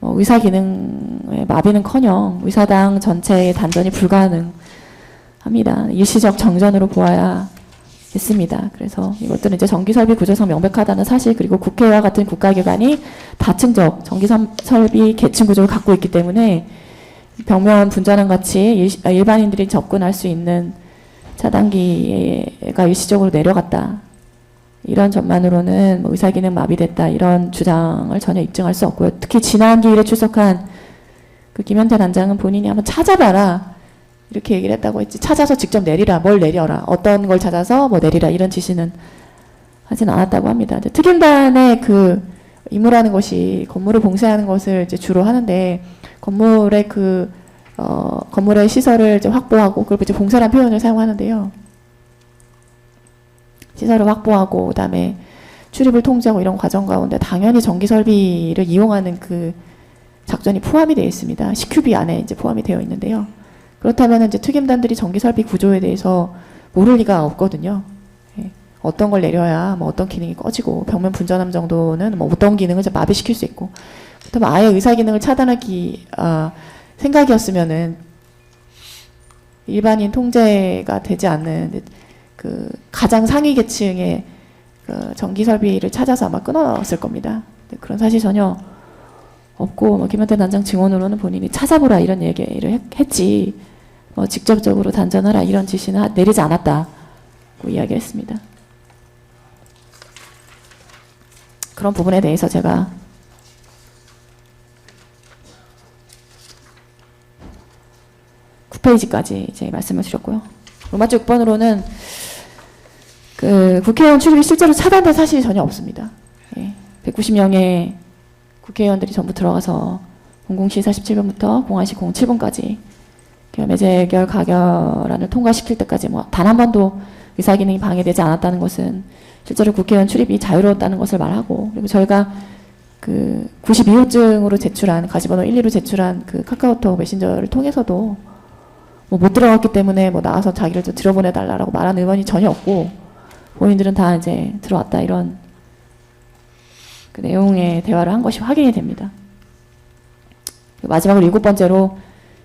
의사 기능의 마비는커녕 의사당 전체의 단전이 불가능합니다. 일시적 정전으로 보아야겠습니다. 그래서 이것들은 이제 전기설비 구조상 명백하다는 사실, 그리고 국회와 같은 국가기관이 다층적 전기설비 계층 구조를 갖고 있기 때문에 벽면 분전환 같이 일반인들이 접근할 수 있는 차단기가 일시적으로 내려갔다. 이런 점만으로는 뭐 의사기능 마비됐다 이런 주장을 전혀 입증할 수 없고요. 특히 지난 기일에 출석한 김현태 단장은 본인이 한번 찾아봐라 이렇게 얘기를 했다고 했지, 찾아서 직접 내리라, 뭘 내려라, 어떤 걸 찾아서 뭐 내리라 이런 지시는 하진 않았다고 합니다. 특임단의 임무라는 것이 건물을 봉쇄하는 것을 이제 주로 하는데 건물의 건물의 시설을 이제 확보하고, 그리고 이제 봉쇄라는 표현을 사용하는데요. 시설을 확보하고 그다음에 출입을 통제하고 이런 과정 가운데 당연히 전기 설비를 이용하는 작전이 포함이 되어 있습니다. CQB 안에 이제 포함이 되어 있는데요. 그렇다면 이제 특임단들이 전기 설비 구조에 대해서 모를 리가 없거든요. 예. 어떤 걸 내려야 뭐 어떤 기능이 꺼지고, 벽면 분전함 정도는 뭐 어떤 기능을 이제 마비시킬 수 있고, 그렇다면 아예 의사 기능을 차단하기 생각이었으면은 일반인 통제가 되지 않는 가장 상위 계층의 그 전기 설비를 찾아서 아마 끊었을 겁니다. 근데 그런 사실 전혀 없고 뭐 김현태 단장 증언으로는 본인이 찾아보라 이런 얘기를 했지 뭐 직접적으로 단전하라 이런 지시는 내리지 않았다고 이야기했습니다. 그런 부분에 대해서 제가 9페이지까지 이제 말씀을 드렸고요. 로마주 6번으로는 그 국회의원 출입이 실제로 차단된 사실이 전혀 없습니다. 예, 190명의 국회의원들이 전부 들어가서 00시 47분부터 01시 07분까지 계엄해제결 가결안을 통과시킬 때까지 뭐 단 한 번도 의사기능이 방해되지 않았다는 것은 실제로 국회의원 출입이 자유로웠다는 것을 말하고, 그리고 저희가 그 92호증으로 제출한 가지번호 1, 2로 제출한 그 카카오톡 메신저를 통해서도 뭐 못 들어갔기 때문에 뭐 나와서 자기를 좀 들여보내달라고 말하는 의원이 전혀 없고 본인들은 다 이제 들어왔다 이런 그 내용의 대화를 한 것이 확인이 됩니다. 마지막으로 7번째로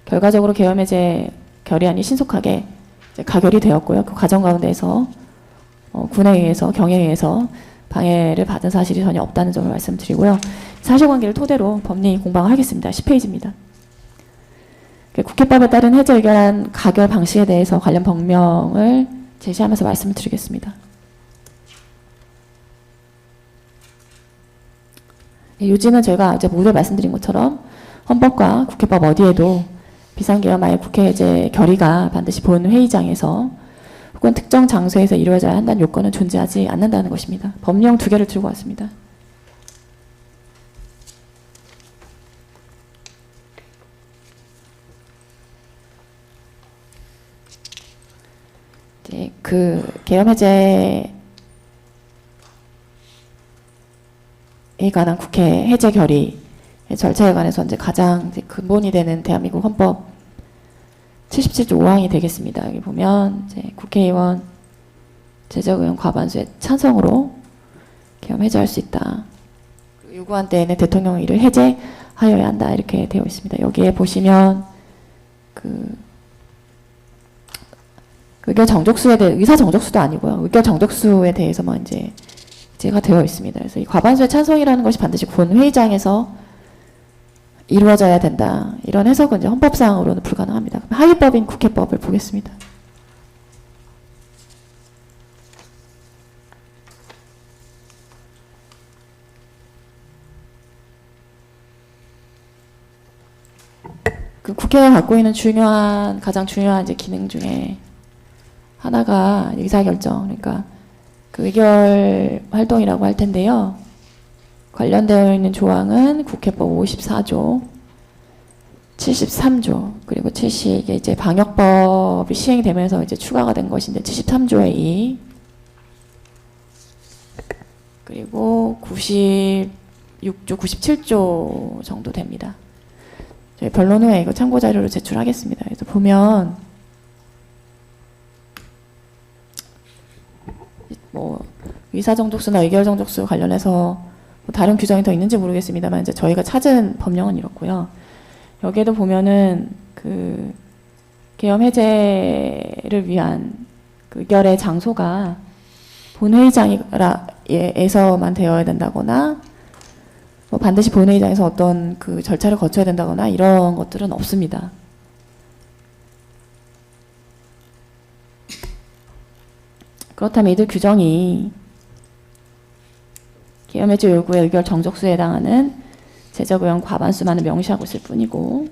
결과적으로 계엄해제 결의안이 신속하게 이제 가결이 되었고요. 그 과정 가운데에서 군에 의해서 경에 의해서 방해를 받은 사실이 전혀 없다는 점을 말씀드리고요. 사실관계를 토대로 법리 공방을 하겠습니다. 10페이지입니다. 국회법에 따른 해제 의결안 가결 방식에 대해서 관련 법령을 제시하면서 말씀을 드리겠습니다. 요지는 저희가 이제 모두 말씀드린 것처럼 헌법과 국회법 어디에도 비상계엄하에 국회 해제 결의가 반드시 본 회의장에서 혹은 특정 장소에서 이루어져야 한다는 요건은 존재하지 않는다는 것입니다. 법령 2개를 들고 왔습니다. 이제 그 계엄해제에 관한 국회 해제 결의 절차에 관해서 이제 가장 이제 근본이 되는 대한민국 헌법 77조 5항이 되겠습니다. 여기 보면 이제 국회의원 제적 의원 과반수의 찬성으로 계엄 해제할 수 있다. 요구한 때에는 대통령의 이를 해제하여야 한다 이렇게 되어 있습니다. 여기에 보시면 그 의결 정족수에 대해 의사 정족수도 아니고요. 의결 정족수에 대해서만 이제 제가 되어 있습니다. 그래서 이 과반수의 찬성이라는 것이 반드시 본 회의장에서 이루어져야 된다. 이런 해석은 이제 헌법상으로는 불가능합니다. 하위법인 국회법을 보겠습니다. 그 국회가 갖고 있는 가장 중요한 이제 기능 중에 하나가 의사결정, 그러니까 그 의결 활동이라고 할 텐데요. 관련되어 있는 조항은 국회법 54조, 73조, 그리고 이게 이제 방역법이 시행이 되면서 이제 추가가 된 것인데 73조의 2, 그리고 96조, 97조 정도 됩니다. 저희 변론 후에 이거 참고 자료로 제출하겠습니다. 그래서 보면 뭐 의사정족수나 의결정족수 관련해서 다른 규정이 더 있는지 모르겠습니다만 이제 저희가 찾은 법령은 이렇고요. 여기에도 보면은 그 계엄 해제를 위한 그 의결의 장소가 본회의장에서만 되어야 된다거나 뭐 반드시 본회의장에서 어떤 그 절차를 거쳐야 된다거나 이런 것들은 없습니다. 그렇다면 이들 규정이 계엄해제 요구의 의결 정족수에 해당하는 제적 의원 과반수만을 명시하고 있을 뿐이고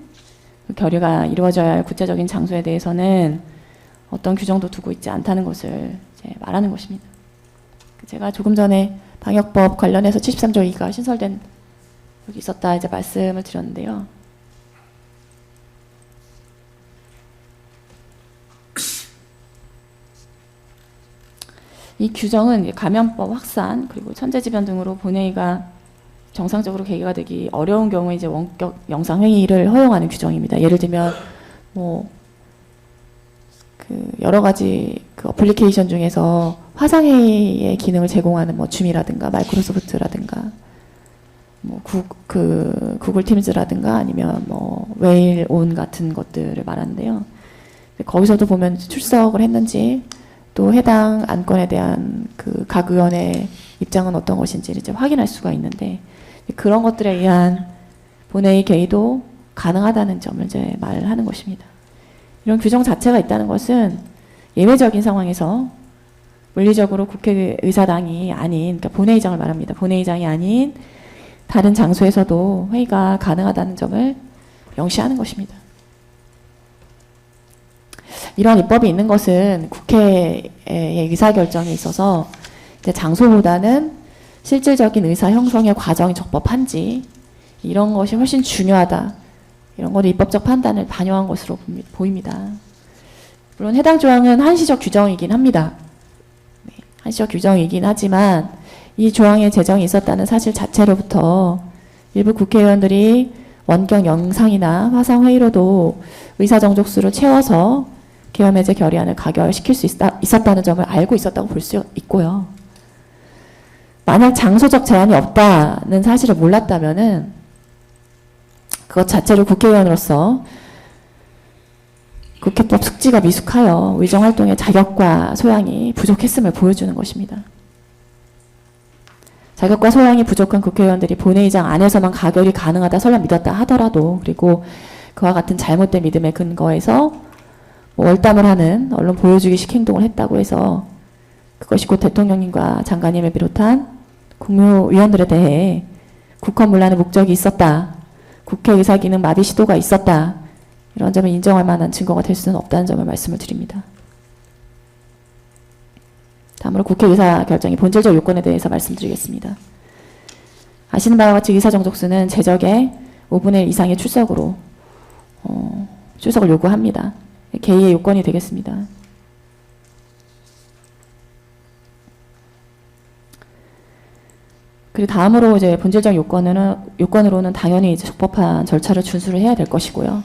그 결의가 이루어져야 할 구체적인 장소에 대해서는 어떤 규정도 두고 있지 않다는 것을 이제 말하는 것입니다. 제가 조금 전에 방역법 관련해서 73조 2가 신설된 여기 있었다 이제 말씀을 드렸는데요. 이 규정은 감염법 확산 그리고 천재지변 등으로 본회의가 정상적으로 계기가 되기 어려운 경우에 이제 원격 영상 회의를 허용하는 규정입니다. 예를 들면 뭐 그 여러 가지 그 어플리케이션 중에서 화상 회의의 기능을 제공하는 뭐 줌이라든가 마이크로소프트라든가 뭐 구글 팀즈라든가 아니면 뭐 웨일 온 같은 것들을 말하는데요. 거기서도 보면 출석을 했는지 또 해당 안건에 대한 그 각 의원의 입장은 어떤 것인지를 이제 확인할 수가 있는데 그런 것들에 의한 본회의 개의도 가능하다는 점을 이제 말하는 것입니다. 이런 규정 자체가 있다는 것은 예외적인 상황에서 물리적으로 국회의사당이 아닌, 그러니까 본회의장을 말합니다. 본회의장이 아닌 다른 장소에서도 회의가 가능하다는 점을 명시하는 것입니다. 이러한 입법이 있는 것은 국회의 의사결정에 있어서 이제 장소보다는 실질적인 의사 형성의 과정이 적법한지 이런 것이 훨씬 중요하다. 이런 것도 입법적 판단을 반영한 것으로 보입니다. 물론 해당 조항은 한시적 규정이긴 합니다. 네, 한시적 규정이긴 하지만 이 조항의 제정이 있었다는 사실 자체로부터 일부 국회의원들이 원격 영상이나 화상 회의로도 의사 정족수를 채워서 계엄해제 결의안을 가결시킬 수 있었다는 점을 알고 있었다고 볼 수 있고요. 만약 장소적 제한이 없다는 사실을 몰랐다면은 그것 자체로 국회의원으로서 국회법 숙지가 미숙하여 의정활동의 자격과 소양이 부족했음을 보여주는 것입니다. 자격과 소양이 부족한 국회의원들이 본회의장 안에서만 가결이 가능하다 설령 믿었다 하더라도 그리고 그와 같은 잘못된 믿음에 근거해서 월담을 하는 언론 보여주기식 행동을 했다고 해서 그것이 곧 대통령님과 장관님을 비롯한 국무위원들에 대해 국헌문란의 목적이 있었다. 국회 의사기능 마비 시도가 있었다. 이런 점을 인정할 만한 증거가 될 수는 없다는 점을 말씀을 드립니다. 다음으로 국회 의사결정의 본질적 요건에 대해서 말씀드리겠습니다. 아시는 바와 같이 의사정족수는 제적의 5분의 1 이상의 출석을 요구합니다. 개의의 요건이 되겠습니다. 그리고 다음으로 이제 본질적 요건으로는 당연히 이제 적법한 절차를 준수를 해야 될 것이고요.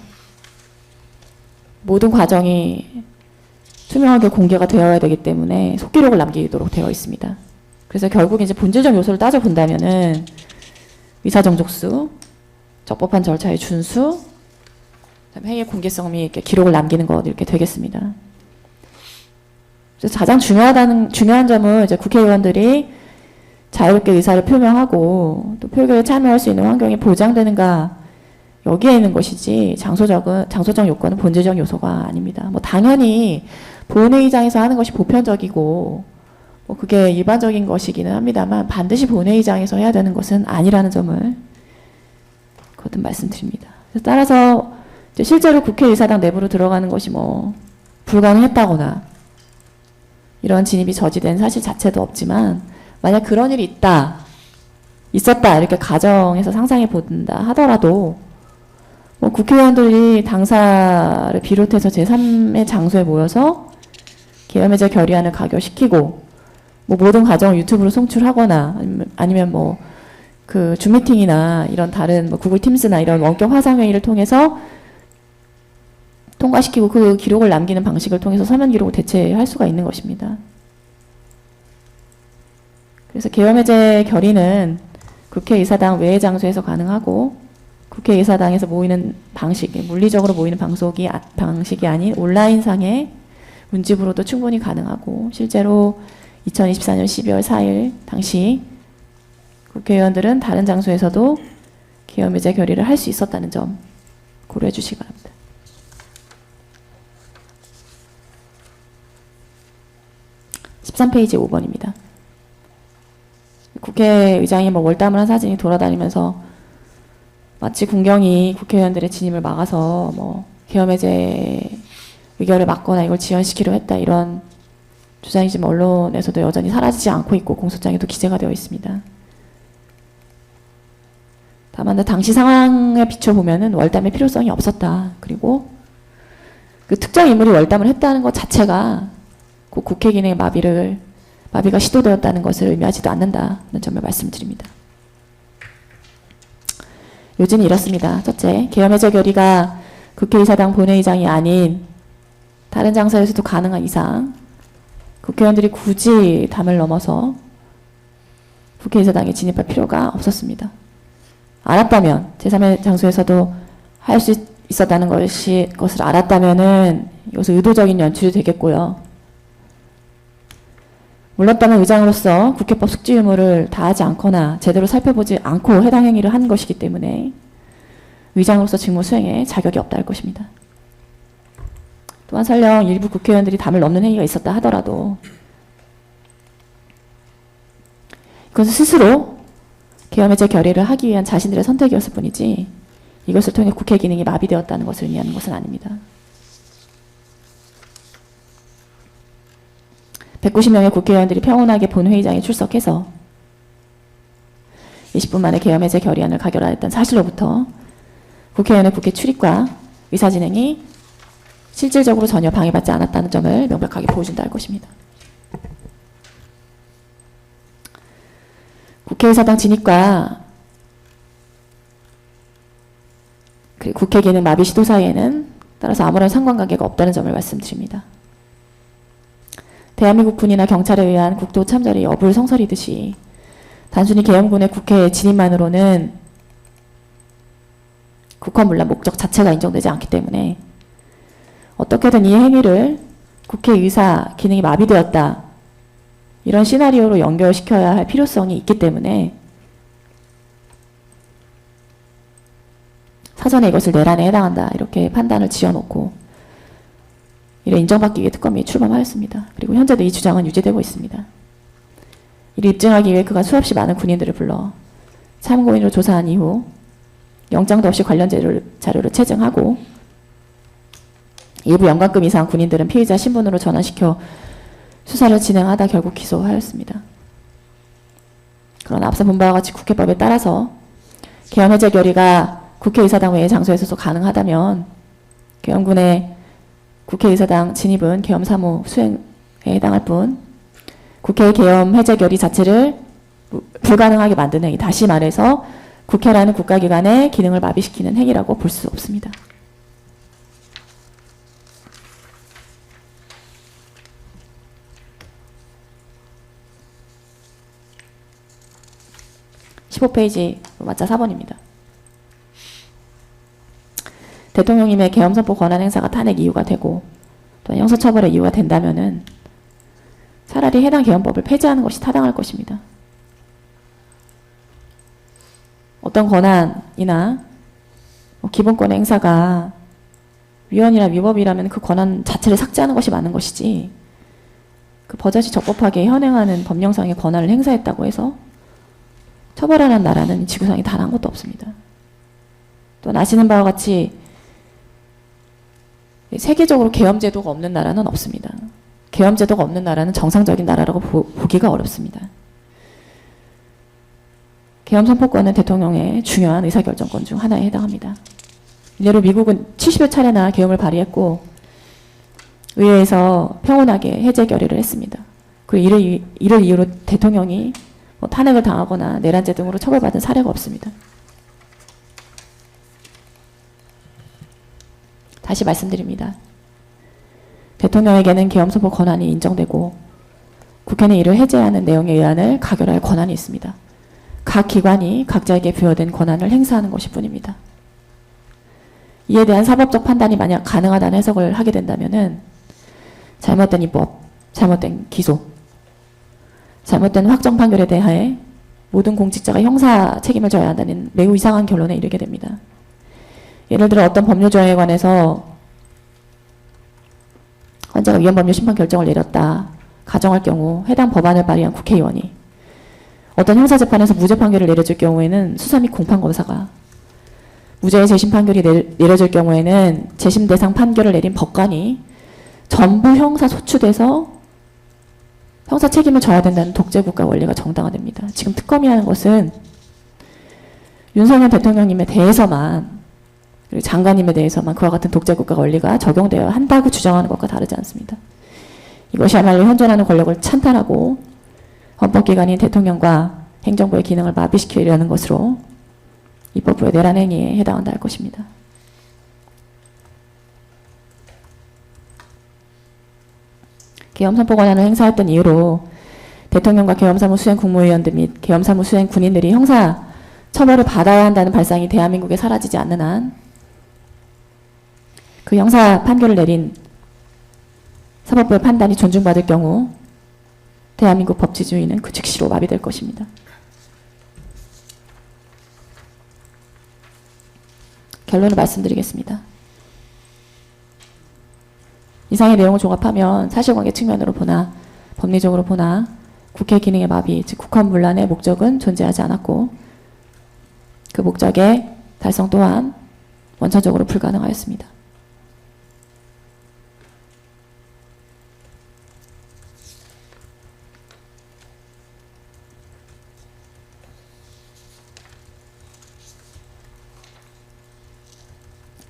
모든 과정이 투명하게 공개가 되어야 되기 때문에 속기록을 남기도록 되어 있습니다. 그래서 결국 이제 본질적 요소를 따져 본다면은 의사정족수, 적법한 절차의 준수, 그다음에 회의의 공개성 및 이렇게 기록을 남기는 것 이렇게 되겠습니다. 그래서 가장 중요한 점은 이제 국회의원들이 자유롭게 의사를 표명하고 또 표결에 참여할 수 있는 환경이 보장되는가 여기에 있는 것이지 장소적 요건은 본질적 요소가 아닙니다. 뭐 당연히 본회의장에서 하는 것이 보편적이고 뭐 그게 일반적인 것이기는 합니다만 반드시 본회의장에서 해야 되는 것은 아니라는 점을 거듭 말씀드립니다. 그래서 따라서 이제 실제로 국회의사당 내부로 들어가는 것이 뭐 불가능했다거나 이런 진입이 저지된 사실 자체도 없지만 만약 그런 일이 있었다 이렇게 가정해서 상상해 본다 하더라도 뭐 국회의원들이 당사를 비롯해서 제3의 장소에 모여서 계엄해제 결의안을 가결시키고 뭐 모든 과정을 유튜브로 송출하거나 아니면 뭐 그 줌 미팅이나 이런 다른 뭐 구글 팀스나 이런 원격 화상 회의를 통해서 통과시키고 그 기록을 남기는 방식을 통해서 서면 기록을 대체할 수가 있는 것입니다. 그래서 계엄해제 결의는 국회의사당 외의 장소에서 가능하고 국회의사당에서 모이는 방식, 물리적으로 모이는 방식이 아닌 온라인상의 문집으로도 충분히 가능하고 실제로 2024년 12월 4일 당시 국회의원들은 다른 장소에서도 계엄해제 결의를 할 수 있었다는 점 고려해 주시기 바랍니다. (13페이지) 5번입니다. 국회의장이 뭐 월담을 한 사진이 돌아다니면서 마치 군경이 국회의원들의 진입을 막아서 뭐 계엄해제 의결을 막거나 이걸 지연시키려 했다 이런 주장이 지금 언론에서도 여전히 사라지지 않고 있고 공소장에도 기재가 되어 있습니다. 다만 당시 상황에 비춰보면은 월담의 필요성이 없었다. 그리고 그 특정 인물이 월담을 했다는 것 자체가 그 국회 기능의 마비가 시도되었다는 것을 의미하지도 않는다는 점을 말씀드립니다. 요지는 이렇습니다. 첫째, 계엄해제 결의가 국회의사당 본회의장이 아닌 다른 장소에서도 가능한 이상 국회의원들이 굳이 담을 넘어서 국회의사당에 진입할 필요가 없었습니다. 알았다면 제3의 장소에서도 할 수 있었다는 것을 알았다면은 이것은 의도적인 연출이 되겠고요. 물론 또한 의장으로서 국회법 숙지 의무를 다하지 않거나 제대로 살펴보지 않고 해당 행위를 한 것이기 때문에 의장으로서 직무 수행에 자격이 없다 할 것입니다. 또한 설령 일부 국회의원들이 담을 넘는 행위가 있었다 하더라도 그것은 스스로 계엄해제 결의를 하기 위한 자신들의 선택이었을 뿐이지 이것을 통해 국회 기능이 마비되었다는 것을 의미하는 것은 아닙니다. 190명의 국회의원들이 평온하게 본회의장에 출석해서 20분 만에 계엄해제 결의안을 가결하였던 사실로부터 국회의원의 국회 출입과 의사진행이 실질적으로 전혀 방해받지 않았다는 점을 명백하게 보여준다 할 것입니다. 국회의사당 진입과 그리고 국회 기능 마비 시도 사이에는 따라서 아무런 상관관계가 없다는 점을 말씀드립니다. 대한민국 군이나 경찰에 의한 국도 참전이 어불성설이듯이 단순히 계엄군의 국회 진입만으로는 국헌문란 목적 자체가 인정되지 않기 때문에 어떻게든 이 행위를 국회의사 기능이 마비되었다 이런 시나리오로 연결시켜야 할 필요성이 있기 때문에 사전에 이것을 내란에 해당한다 이렇게 판단을 지어놓고 이를 인정받기 위해 특검이 출범하였습니다. 그리고 현재도 이 주장은 유지되고 있습니다. 이를 입증하기 위해 그가 수없이 많은 군인들을 불러 참고인으로 조사한 이후 영장도 없이 관련 자료를 채증하고 일부 연관금 이상 군인들은 피의자 신분으로 전환시켜 수사를 진행하다 결국 기소하였습니다. 그러나 앞서 본 바와 같이 국회법에 따라서 계엄해제 결의가 국회의사당 외의 장소에서도 가능하다면 계엄군의 국회의사당 진입은 계엄사무 수행에 해당할 뿐 국회의 계엄해제 결의 자체를 불가능하게 만드는 행위, 다시 말해서 국회라는 국가기관의 기능을 마비시키는 행위라고 볼 수 없습니다. (15페이지) 맞자 4번입니다. 대통령님의 계엄선포 권한 행사가 탄핵 이유가 되고 또 형사처벌의 이유가 된다면은 차라리 해당 계엄법을 폐지하는 것이 타당할 것입니다. 어떤 권한이나 기본권의 행사가 위헌이나 위법이라면 그 권한 자체를 삭제하는 것이 맞는 것이지 그 버젓이 적법하게 현행하는 법령상의 권한을 행사했다고 해서 처벌하는 나라는 지구상에 단 한 곳도 없습니다. 또한 아시는 바와 같이 세계적으로 계엄제도가 없는 나라는 없습니다. 계엄제도가 없는 나라는 정상적인 나라라고 보기가 어렵습니다. 계엄선포권은 대통령의 중요한 의사결정권 중 하나에 해당합니다. 예로 미국은 70여 차례나 계엄을 발의했고 의회에서 평온하게 해제 결의를 했습니다. 그리고 이를 이유로 대통령이 탄핵을 당하거나 내란죄 등으로 처벌받은 사례가 없습니다. 다시 말씀드립니다. 대통령에게는 계엄선포 권한이 인정되고 국회는 이를 해제하는 내용의 의안을 가결할 권한이 있습니다. 각 기관이 각자에게 부여된 권한을 행사하는 것일 뿐입니다. 이에 대한 사법적 판단이 만약 가능하다는 해석을 하게 된다면은 잘못된 입법, 잘못된 기소, 잘못된 확정 판결에 대하여 모든 공직자가 형사 책임을 져야 한다는 매우 이상한 결론에 이르게 됩니다. 예를 들어 어떤 법률 조항에 관해서 헌재가 위헌법률 심판 결정을 내렸다 가정할 경우 해당 법안을 발의한 국회의원이 어떤 형사재판에서 무죄 판결을 내려줄 경우에는 수사 및 공판검사가 무죄의 재심 판결이 내려질 경우에는 재심 대상 판결을 내린 법관이 전부 형사 소추돼서 형사 책임을 져야 된다는 독재국가 원리가 정당화됩니다. 지금 특검이 하는 것은 윤석열 대통령님에 대해서만 그리고 장관님에 대해서만 그와 같은 독재국가 원리가 적용되어야 한다고 주장하는 것과 다르지 않습니다. 이것이야말로 현존하는 권력을 찬탈하고 헌법기관인 대통령과 행정부의 기능을 마비시키려는 것으로 입법부의 내란 행위에 해당한다 할 것입니다. 계엄선포 권한을 행사했던 이유로 대통령과 계엄사무 수행 국무위원들 및 계엄사무 수행 군인들이 형사 처벌을 받아야 한다는 발상이 대한민국에 사라지지 않는 한 그 형사 판결을 내린 사법부의 판단이 존중받을 경우 대한민국 법치주의는 그 즉시로 마비될 것입니다. 결론을 말씀드리겠습니다. 이상의 내용을 종합하면 사실관계 측면으로 보나 법리적으로 보나 국회 기능의 마비, 즉 국헌문란의 목적은 존재하지 않았고 그 목적의 달성 또한 원천적으로 불가능하였습니다.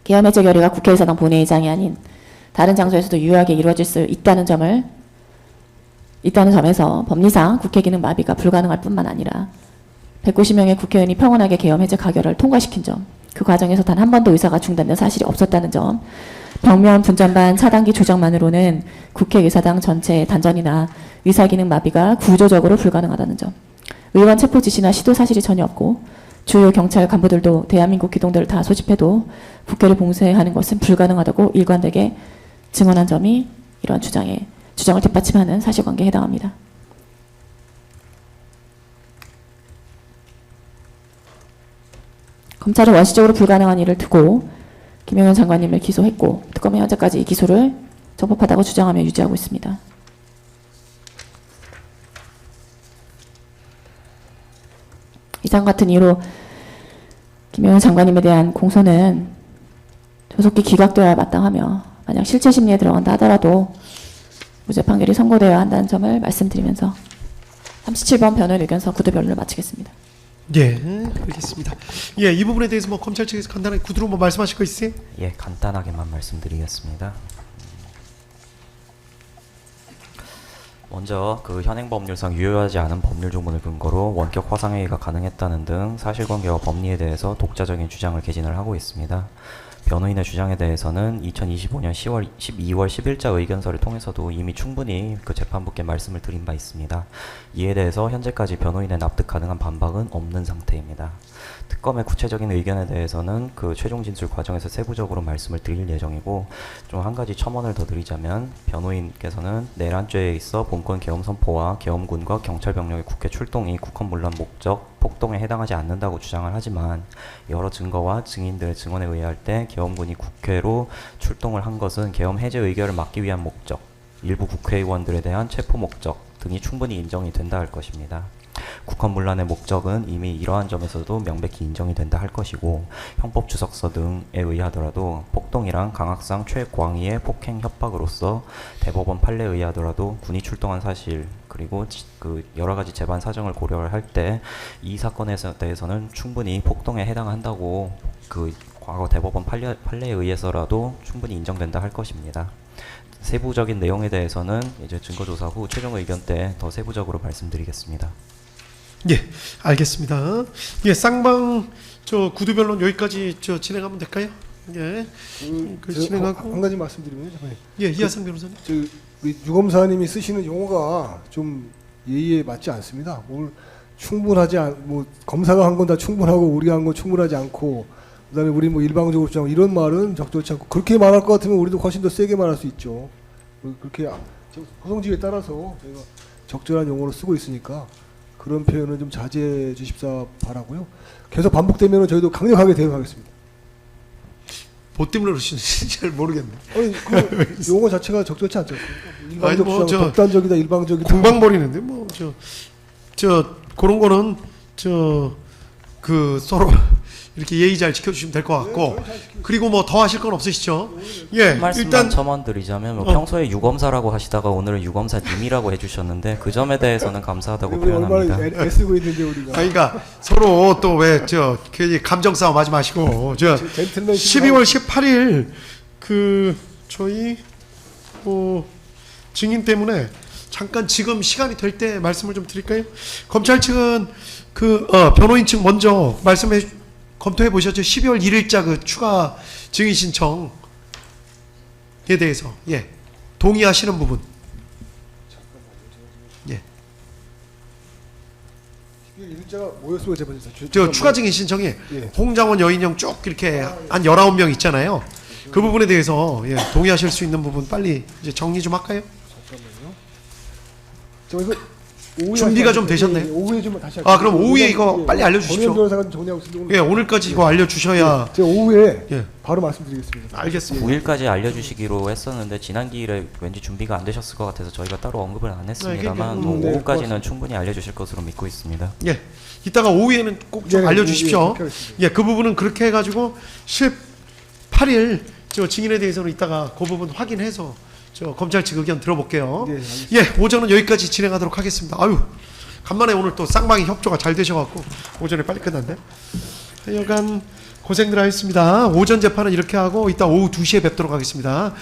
계엄해제 결의가 국회의사당 본회의장이 아닌 다른 장소에서도 유효하게 이루어질 수 있다는 점에서 법리상 국회 기능 마비가 불가능할 뿐만 아니라 190명의 국회의원이 평온하게 계엄해제 가결을 통과시킨 점, 그 과정에서 단 한 번도 의사가 중단된 사실이 없었다는 점, 벽면 분전반 차단기 조정만으로는 국회의사당 전체의 단전이나 의사기능 마비가 구조적으로 불가능하다는 점, 의원 체포 지시나 시도 사실이 전혀 없고 주요 경찰 간부들도 대한민국 기동대를 다 소집해도 국회를 봉쇄하는 것은 불가능하다고 일관되게 증언한 점이 이러한 주장을 뒷받침하는 사실관계에 해당합니다. 검찰은 원시적으로 불가능한 일을 두고 김영현 장관님을 기소했고 특검은 현재까지 이 기소를 적법하다고 주장하며 유지하고 있습니다. 이상 같은 이유로 김영현 장관님에 대한 공소는 조속히 기각되어야 마땅하며 만약 실체 심리에 들어간다 하더라도 무죄 판결이 선고되어야 한다는 점을 말씀드리면서 37번 변호인 의견서 구두 변론을 마치겠습니다. 예, 알겠습니다. 예, 이 부분에 대해서 뭐 검찰 측에서 간단하게 구두로 뭐 말씀하실 거 있으세요? 예, 간단하게만 말씀드리겠습니다. 먼저 그 현행 법률상 유효하지 않은 법률 조문을 근거로 원격 화상회의가 가능했다는 등 사실관계와 법리에 대해서 독자적인 주장을 개진을 하고 있습니다. 변호인의 주장에 대해서는 2025년 12월 10일자 의견서를 통해서도 이미 충분히 그 재판부께 말씀을 드린 바 있습니다. 이에 대해서 현재까지 변호인의 납득 가능한 반박은 없는 상태입니다. 특검의 구체적인 의견에 대해서는 그 최종 진술 과정에서 세부적으로 말씀을 드릴 예정이고, 좀 한 가지 첨언을 더 드리자면 변호인께서는 내란죄에 있어 본건 계엄 선포와 계엄군과 경찰 병력의 국회 출동이 국헌문란 목적 폭동에 해당하지 않는다고 주장을 하지만 여러 증거와 증인들의 증언에 의할 때 계엄군이 국회로 출동을 한 것은 계엄 해제 의결을 막기 위한 목적, 일부 국회의원들에 대한 체포 목적 등이 충분히 인정이 된다 할 것입니다. 국헌문란의 목적은 이미 이러한 점에서도 명백히 인정이 된다 할 것이고, 형법주석서 등에 의하더라도 폭동이란 강학상 최광의의 폭행 협박으로서 대법원 판례에 의하더라도 군이 출동한 사실 그리고 그 여러 가지 재반 사정을 고려를 할 때 이 사건에 대해서는 충분히 폭동에 해당한다고 그 과거 대법원 판례에 의해서라도 충분히 인정된다 할 것입니다. 세부적인 내용에 대해서는 이제 증거조사 후 최종 의견 때 더 세부적으로 말씀드리겠습니다. 예, 알겠습니다. 예, 쌍방 저 구두 변론 여기까지 저 진행하면 될까요? 예, 그 진행하고 한 가지 말씀드리면 잠깐만요. 예, 이하성 변호사님. 저 우리 유검사님이 쓰시는 용어가 좀 예의에 맞지 않습니다. 뭘 충분하지 뭐 검사가 한 건 다 충분하고 우리가 한 건 충분하지 않고, 그다음에 우리 뭐 일방적으로 주장 이런 말은 적절치 않고, 그렇게 말할 것 같으면 우리도 훨씬 더 세게 말할 수 있죠. 그렇게 구성지에 따라서 저희가 적절한 용어로 쓰고 있으니까 그런 표현은 좀 자제해 주십사 바라고요. 계속 반복되면 저희도 강력하게 대응하겠습니다. 뭐 때문에 그러시는지 잘 모르겠네. 아니 그 용어 자체가 적절치 않지 않습니까? 아니, 일방적 뭐 주장, 저 극단적이다, 일방적이다. 공방벌이는데 뭐 저 그런 거는 그 서로 이렇게 예의 잘 지켜주시면 될 것 같고, 그리고 뭐 더 하실 건 없으시죠? 예, 말씀만 일단 첨언 드리자면 뭐 평소에 유검사라고 하시다가 오늘은 유검사님이라고 해주셨는데 그 점에 대해서는 감사하다고 우리 얼마나 표현합니다. 애쓰고 있는데 우리가. 그러니까 서로 또 왜 저 감정 싸움 하지 마시고 저 젠틀맨 12월 18일 그 저희 증인 때문에 잠깐 지금 시간이 될 때 말씀을 좀 드릴까요? 검찰 측은 그 변호인 측 먼저 검토해 보셨죠? 12월 1일자 그 추가 증인 신청에 대해서 예 동의하시는 부분. 예. 일자가 뭐였어요, 재판에서? 저 추가 증인 신청이 예. 홍장원 여인형 쭉 이렇게 한 19명 있잖아요. 그 부분에 대해서 예, 동의하실 수 있는 부분 빨리 이제 정리 좀 할까요? 잠깐만요. 저 이거 오후에 준비가 좀 하시면 되셨네. 예, 오후에 좀 다시 아, 그럼 할게요. 오후에 이거 예, 빨리 알려주십시오. 권현 변호사가 정리하고 있습니다. 예, 오늘까지 이거 알려주셔야. 제가 오후에 예, 바로 말씀드리겠습니다. 알겠습니다. 9일까지 알려주시기로 했었는데 지난 기일에 왠지 준비가 안 되셨을 것 같아서 저희가 따로 언급을 안 했습니다만 그러니까, 뭐 네, 오후까지는 고맙습니다. 충분히 알려주실 것으로 믿고 있습니다. 예, 이따가 오후에는 꼭 좀 네, 알려주십시오. 예, 그렇게 하겠습니다. 예, 그 부분은 그렇게 해가지고 18일 저 증인에 대해서는 이따가 그 부분 확인해서 저 검찰 측 의견 들어볼게요. 네, 알겠습니다. 예, 오전은 여기까지 진행하도록 하겠습니다. 아유, 간만에 오늘 또 쌍방이 협조가 잘 되셔갖고 오전에 빨리 끝났네. 하여간 고생들 하셨습니다. 오전 재판은 이렇게 하고 이따 오후 2시에 뵙도록 하겠습니다.